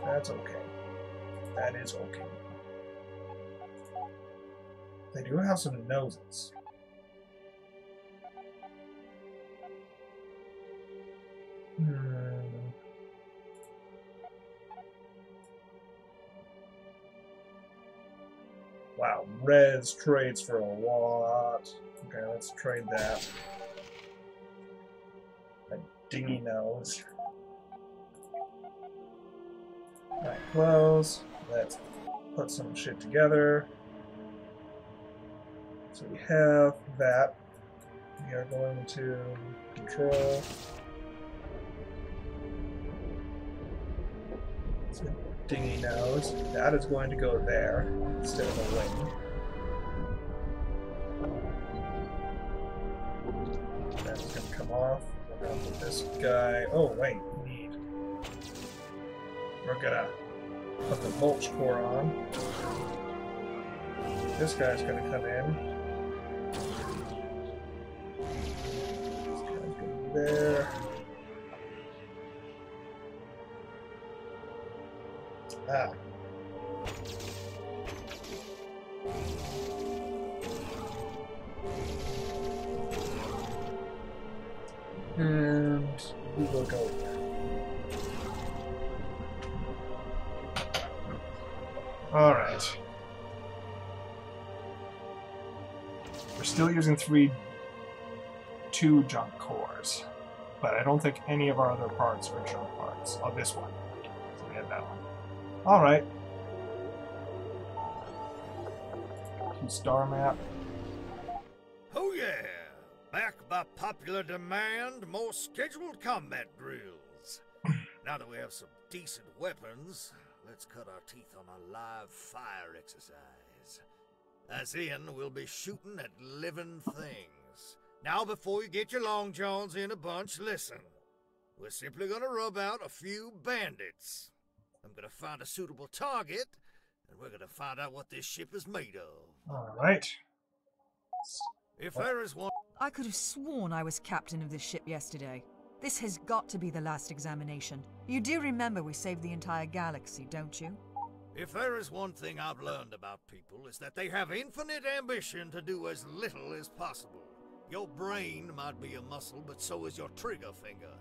A: That's okay. That is okay. They do have some noses. Wow, Rez trades for a lot. Okay, let's trade that. A dingy nose. Alright, close. Let's put some shit together. So we have that. We are going to control. So dingy nose. That is going to go there instead of a wing. That's going to come off. We're going to put this guy. Oh, wait. We need. We're going to put the mulch core on. This guy's going to come in. This guy's going to be there. Ah. And we will go here. Alright. We're still using 2 junk cores. But I don't think any of our other parts are junk parts. Oh, this one. So we have that one. Alright. Star map.
F: Oh yeah! Back by popular demand, more scheduled combat drills. Now that we have some decent weapons, let's cut our teeth on a live fire exercise. As in, we'll be shooting at living things. Now before you get your long johns in a bunch, listen. We're simply gonna rub out a few bandits. I'm gonna find a suitable target, and we're gonna find out what this ship is made of.
A: Alright.
F: If there is one...
E: I could have sworn I was captain of this ship yesterday. This has got to be the last examination. You do remember we saved the entire galaxy, don't you?
F: If there is one thing I've learned about people, is that they have infinite ambition to do as little as possible. Your brain might be a muscle, but so is your trigger finger.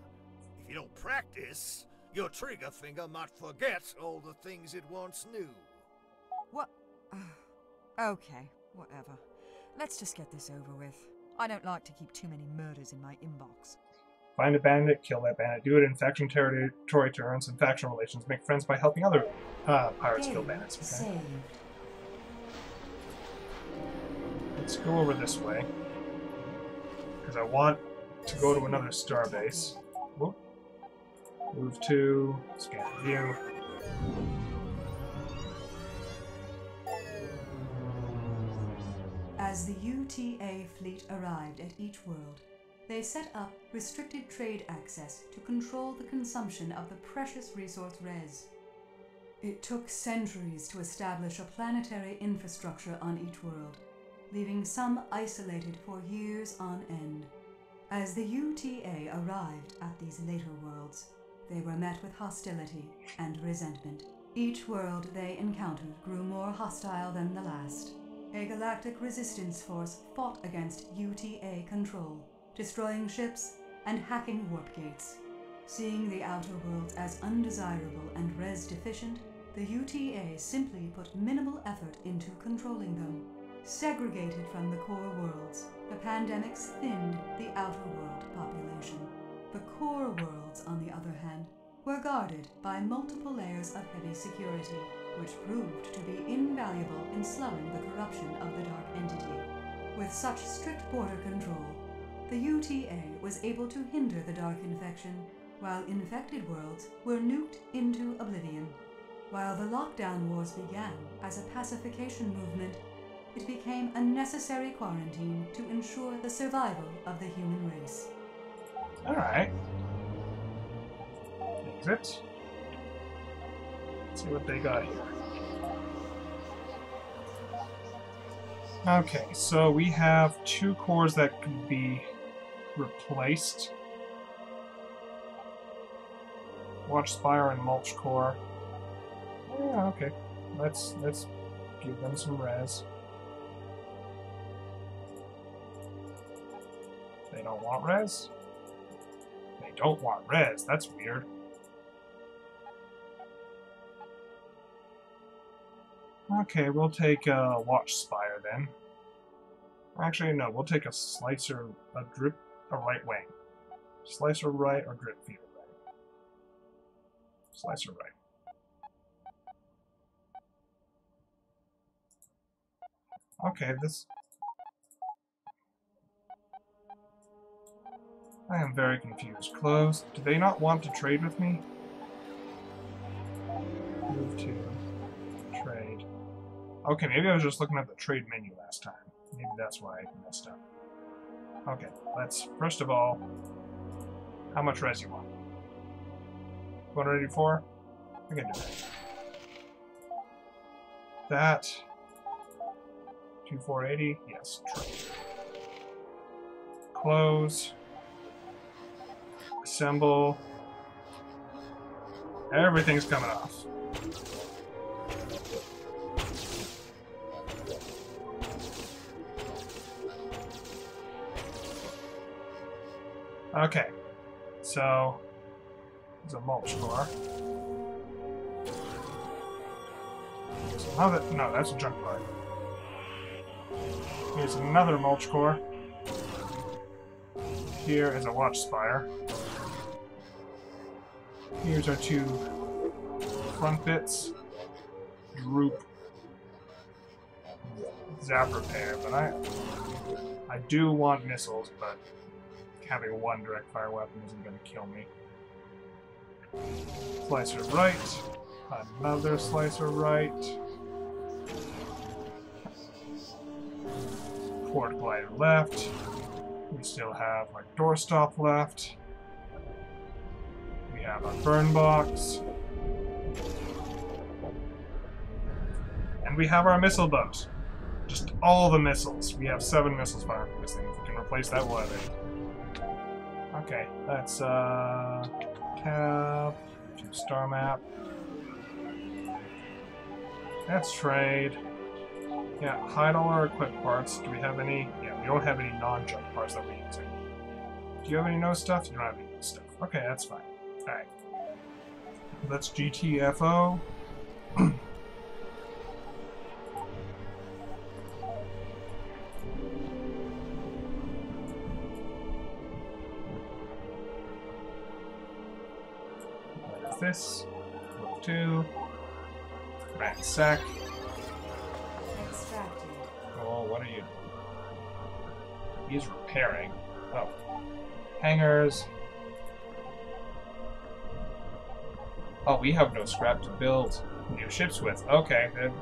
F: If you don't practice, your trigger finger might forget all the things it once knew.
E: What? Okay, whatever. Let's just get this over with. I don't like to keep too many murders in my inbox.
A: Find a bandit, kill that bandit. Do it in faction territory turns and faction relations. Make friends by helping other pirates kill bandits. Okay.
B: Saved.
A: Let's go over this way. Because I want to go to another starbase. Whoop. Move to scan view.
B: As the UTA fleet arrived at each world, they set up restricted trade access to control the consumption of the precious resource res. It took centuries to establish a planetary infrastructure on each world, leaving some isolated for years on end. As the UTA arrived at these later worlds, they were met with hostility and resentment. Each world they encountered grew more hostile than the last. A galactic resistance force fought against UTA control, destroying ships and hacking warp gates. Seeing the outer worlds as undesirable and res deficient, the UTA simply put minimal effort into controlling them. Segregated from the core worlds, the pandemics thinned the outer world population. The core worlds, on the other hand, were guarded by multiple layers of heavy security, which proved to be invaluable in slowing the corruption of the Dark Entity. With such strict border control, the UTA was able to hinder the Dark infection, while infected worlds were nuked into oblivion. While the lockdown wars began as a pacification movement, it became a necessary quarantine to ensure the survival of the human race.
A: Alright. Exit. Let's see what they got here. Okay, so we have 2 cores that can be replaced. Watch Spire and Mulch Core. Yeah, okay. Let's give them some res. They don't want res? They don't want res. That's weird. Okay, we'll take a Watch Spire then. Actually, no, we'll take a Slicer, a right wing. Slicer right or Drip Feeder right? Slicer right. Okay, this... I am very confused. Close. Do they not want to trade with me? Move to trade. Okay, maybe I was just looking at the trade menu last time. Maybe that's why I messed up. Okay, let's, first of all, how much res you want? 184? I can do that. That. 2480? Yes, trade. Close. Assemble. Everything's coming off. Okay, so there's a Mulch Core. No, that's a junk part. Here's another Mulch Core. Here is a Watch Spire. Here's our 2 front bits. Droop. Zap Repair, but I do want missiles, but having 1 direct fire weapon isn't going to kill me. Slicer right. Another Slicer right. Port Glider left. We still have our Doorstop left. We have our Burn Box. And we have our Missile Boat. Just all the missiles. We have 7 missiles firing from this thing. If we can replace that, we'll have 8. Okay, that's Cap, 2 star map. That's trade. Yeah, hide all our equipped parts. Do we have any? Yeah, we don't have any non-junk parts that we're using. Do you have any no stuff? You don't have any no stuff. Okay, that's fine. Alright. That's GTFO. This. Level 2. Ransack.
B: Extracted.
A: Oh, what are you? He's repairing. Oh. Hangars. Oh, we have no scrap to build new ships with. Okay, then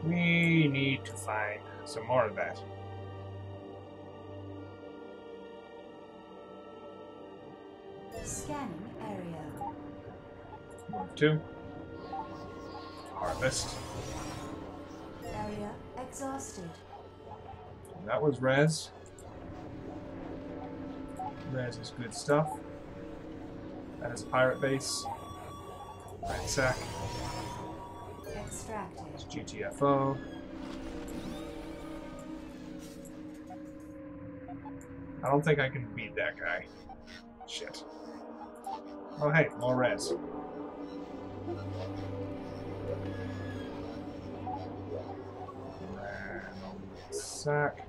A: we need to find some more of that.
B: Scanning area.
A: Move 2. Harvest.
B: Area exhausted.
A: That was res. Res is good stuff. That is pirate base. Ransack.
B: Extracted.
A: It's GTFO. I don't think I can beat that guy. Shit. Oh hey, more res. Sack.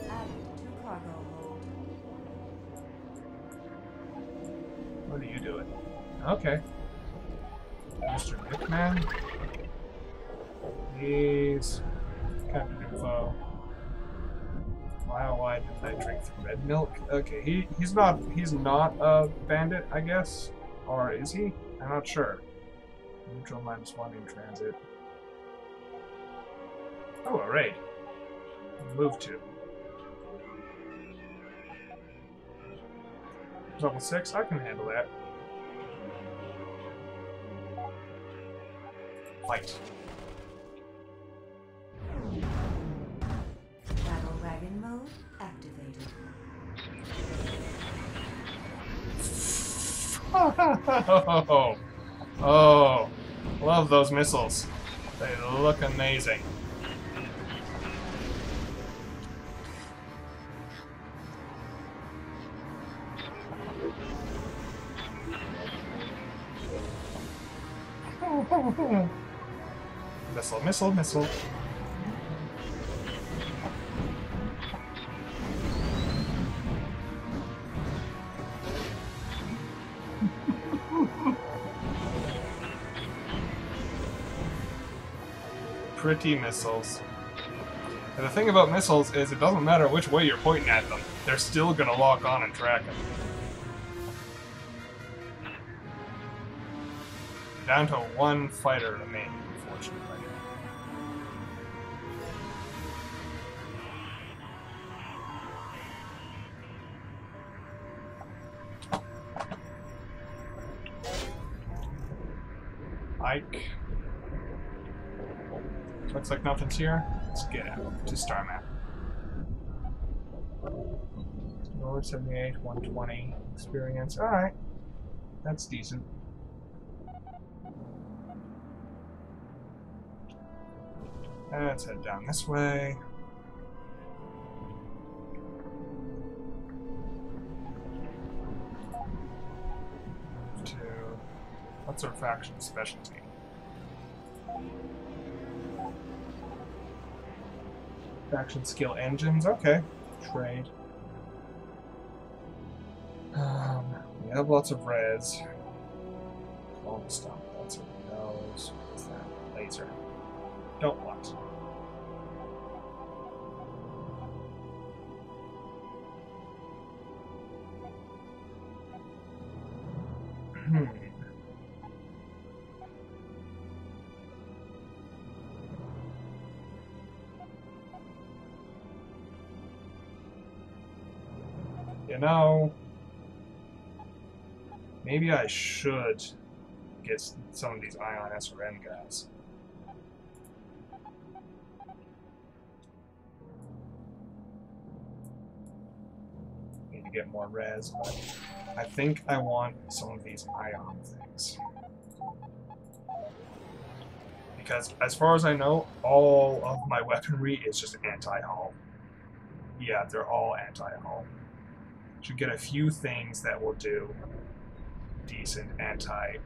B: Added to cargo hold.
A: What are you doing? Okay. Mr. McMahon. Please. Captain Info. Wow, why didn't I drink the red milk? Okay, he's not a bandit, I guess. Or is he? I'm not sure. Neutral -1 in transit. Oh, a raid. Move 2. Level 6, I can handle that. Fight.
B: Battle wagon mode activated.
A: Oh, love those missiles. They look amazing. Missile, missile, missile. Pretty missiles. And the thing about missiles is it doesn't matter which way you're pointing at them. They're still gonna lock on and track them. Down to 1 fighter remaining, unfortunately. Ike. Looks like nothing's here. Let's get out to Star Map. Lower 78, 120 experience. Alright. That's decent. Let's head down this way. To what's our faction specialty? Faction skill engines, okay. Trade. We have lots of res. Clone stump, that's what he knows. What's that? Laser. Don't want. You know, maybe I should get some of these Ion SRM guys. Need to get more res, but I think I want some of these Ion things. Because as far as I know, all of my weaponry is just anti-hull. Yeah, they're all anti-hull. Should get a few things that will do decent anti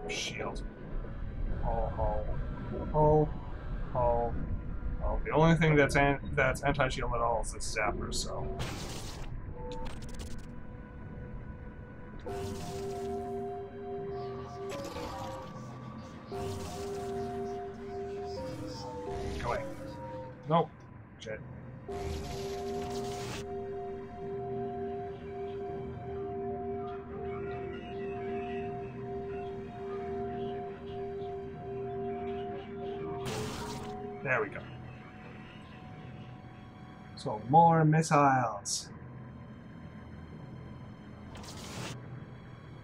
A: shield. Hull. The only thing that's anti-shield at all is the zapper, so. Go away. Nope. Shit. There we go. So more missiles.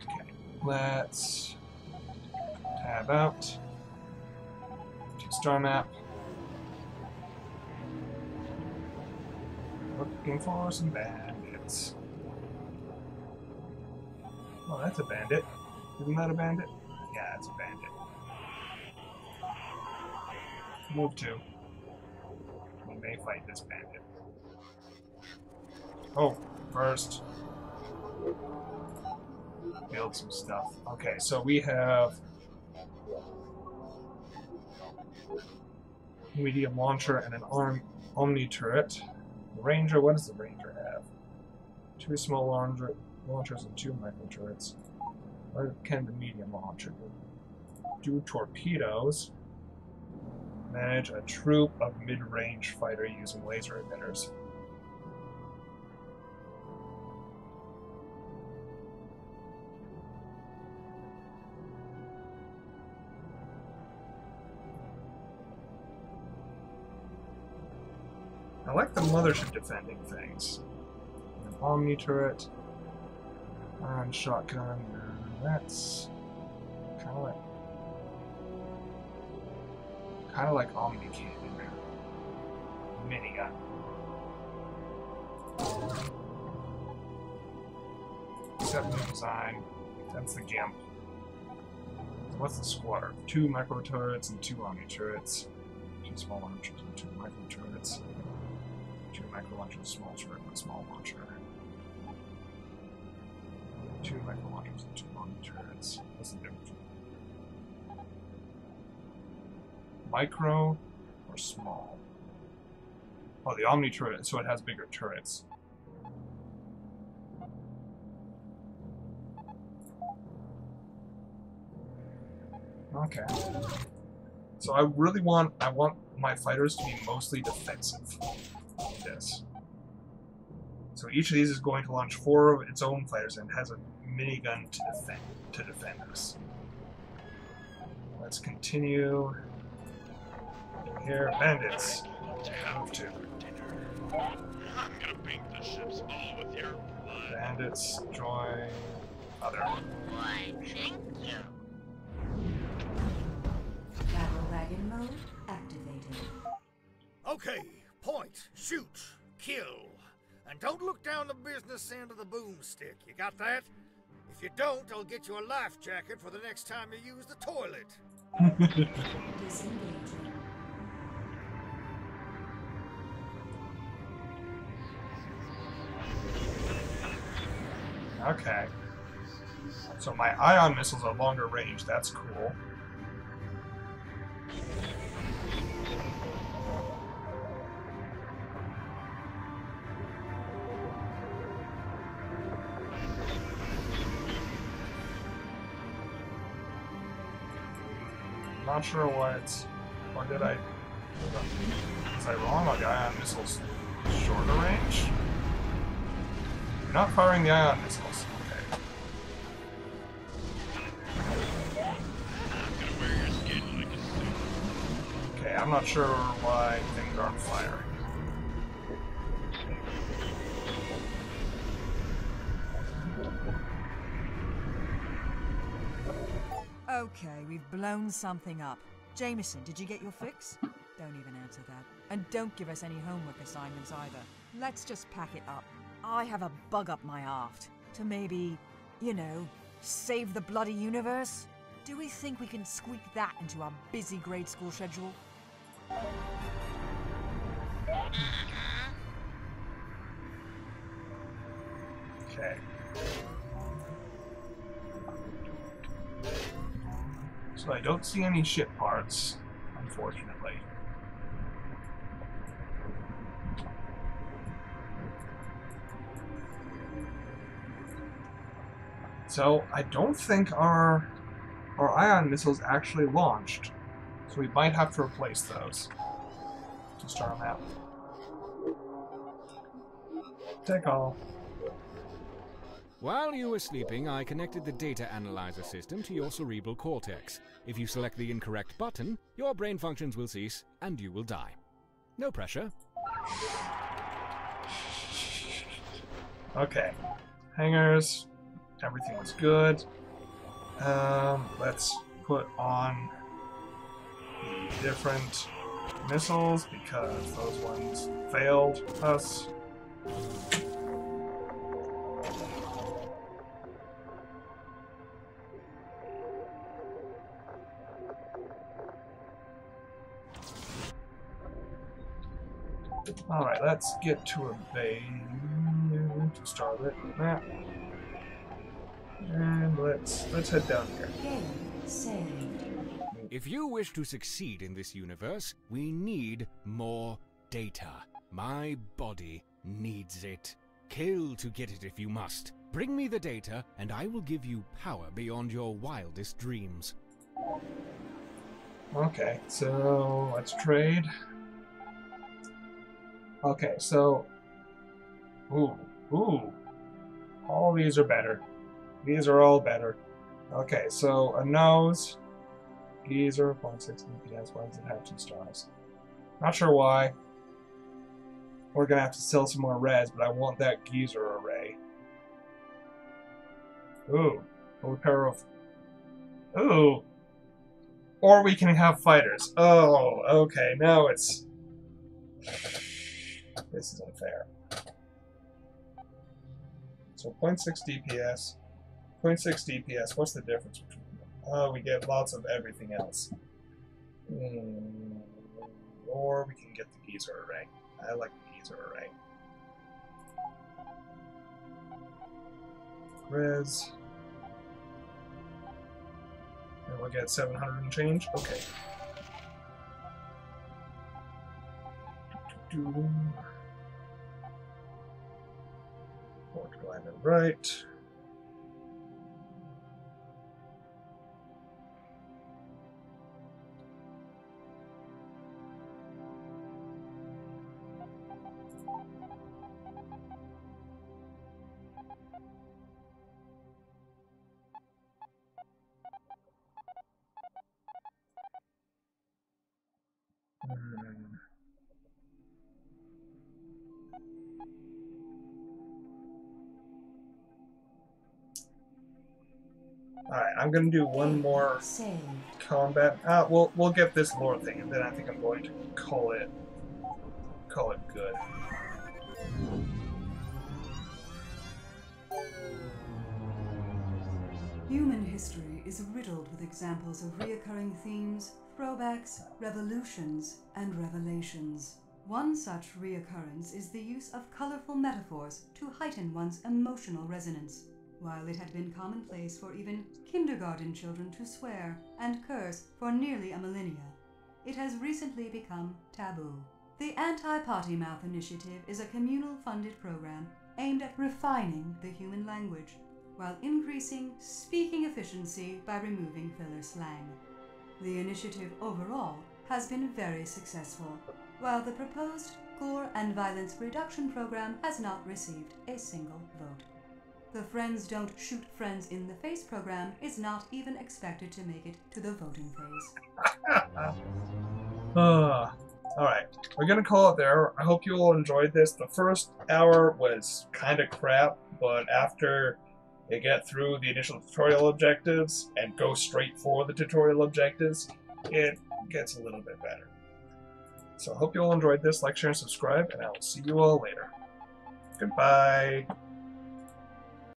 A: Okay, let's tab out to star map. Looking for some bandits. Oh, that's a bandit. Isn't that a bandit? Yeah, it's a bandit. Move to. We may fight this bandit. Oh, first. Build some stuff. Okay, so we have medium launcher and an Omni turret. The Ranger, what does the Ranger have? 2 small launchers and 2 micro turrets. What can the medium launcher do? Do torpedoes. Manage a troop of mid-range fighter using laser emitters. I like the mothership defending things. An Omni turret, ion shotgun. That's kind of like Omni cannon. Minigun. Set new design. That's the GIMP. So what's the squatter? 2 micro turrets and 2 Omni turrets. 2 small launchers and 2 micro turrets. 2 micro launchers, small turret, and a small launcher. 2 micro launchers and 2 Omni turrets. What's the difference? Micro or small? Oh, the Omni turret, so it has bigger turrets. Okay. So I want my fighters to be mostly defensive. This. So each of these is going to launch 4 of its own fighters and has a minigun to defend us. Let's continue. Here, bandits. Move to.
G: I'm gonna paint the ship's hull with your blood.
A: Bandits join other.
H: Why, thank you.
B: Battle wagon mode activated.
F: Okay, point, shoot, kill. And don't look down the business end of the boomstick. You got that? If you don't, I'll get you a life jacket for the next time you use the toilet.
B: Disengaging.
A: Okay. So my ion missiles are longer range. That's cool. Not sure what. Or did I? Was I wrong on the ion missiles shorter range? You're not firing the ion missiles. Okay.
G: I'm gonna wear your skin like a suit.
A: Okay, I'm not sure why things aren't firing.
E: Okay, we've blown something up. Jameson, did you get your fix? Don't even answer that. And don't give us any homework assignments either. Let's just pack it up. I have a bug up my aft. To maybe, you know, save the bloody universe? Do we think we can squeak that into our busy grade school schedule?
A: Okay. So I don't see any ship parts, unfortunately. So I don't think our ion missiles actually launched. So we might have to replace those to start a map. Take all.
C: While you were sleeping, I connected the data analyzer system to your cerebral cortex. If you select the incorrect button, your brain functions will cease and you will die. No pressure.
A: Okay. Hangars. Everything was good. Let's put on the different missiles because those ones failed us. Alright, let's get to a base to start with that. And let's head down here.
B: Game saved.
C: If you wish to succeed in this universe, we need more data. My body needs it. Kill to get it if you must. Bring me the data, and I will give you power beyond your wildest dreams.
A: Okay, so let's trade. Okay, so... Ooh. All these are better. These are all better. Okay, so a nose. Geezer, 0.6 DPS. Why does it have 2 stars? Not sure why. We're gonna have to sell some more res, but I want that Geezer array. Ooh. A pair of... Ooh. Or we can have fighters. Oh, okay, now it's... This is unfair. So 0.6 DPS. 0.6 DPS, what's the difference between them? Oh, we get lots of everything else. Or we can get the Geezer array. I like the Geezer array. Res. And we'll get 700 and change. Okay. Port alignment right. Alright, I'm gonna do one more combat. We'll get this lore thing, and then I think I'm going to call it good.
B: Human history is riddled with examples of reoccurring themes, throwbacks, revolutions, and revelations. One such reoccurrence is the use of colorful metaphors to heighten one's emotional resonance. While it had been commonplace for even kindergarten children to swear and curse for nearly a millennia, it has recently become taboo. The Anti-Potty Mouth Initiative is a communal-funded program aimed at refining the human language, while increasing speaking efficiency by removing filler slang. The initiative overall has been very successful, while the proposed gore and violence reduction program has not received a single vote. The Friends Don't Shoot Friends in the Face program is not even expected to make it to the voting phase.
A: Alright, we're gonna call it there. I hope you all enjoyed this. The first hour was kind of crap, but after you get through the initial tutorial objectives and go straight for the tutorial objectives, it gets a little bit better. So I hope you all enjoyed this. Like, share, and subscribe, and I will see you all later. Goodbye.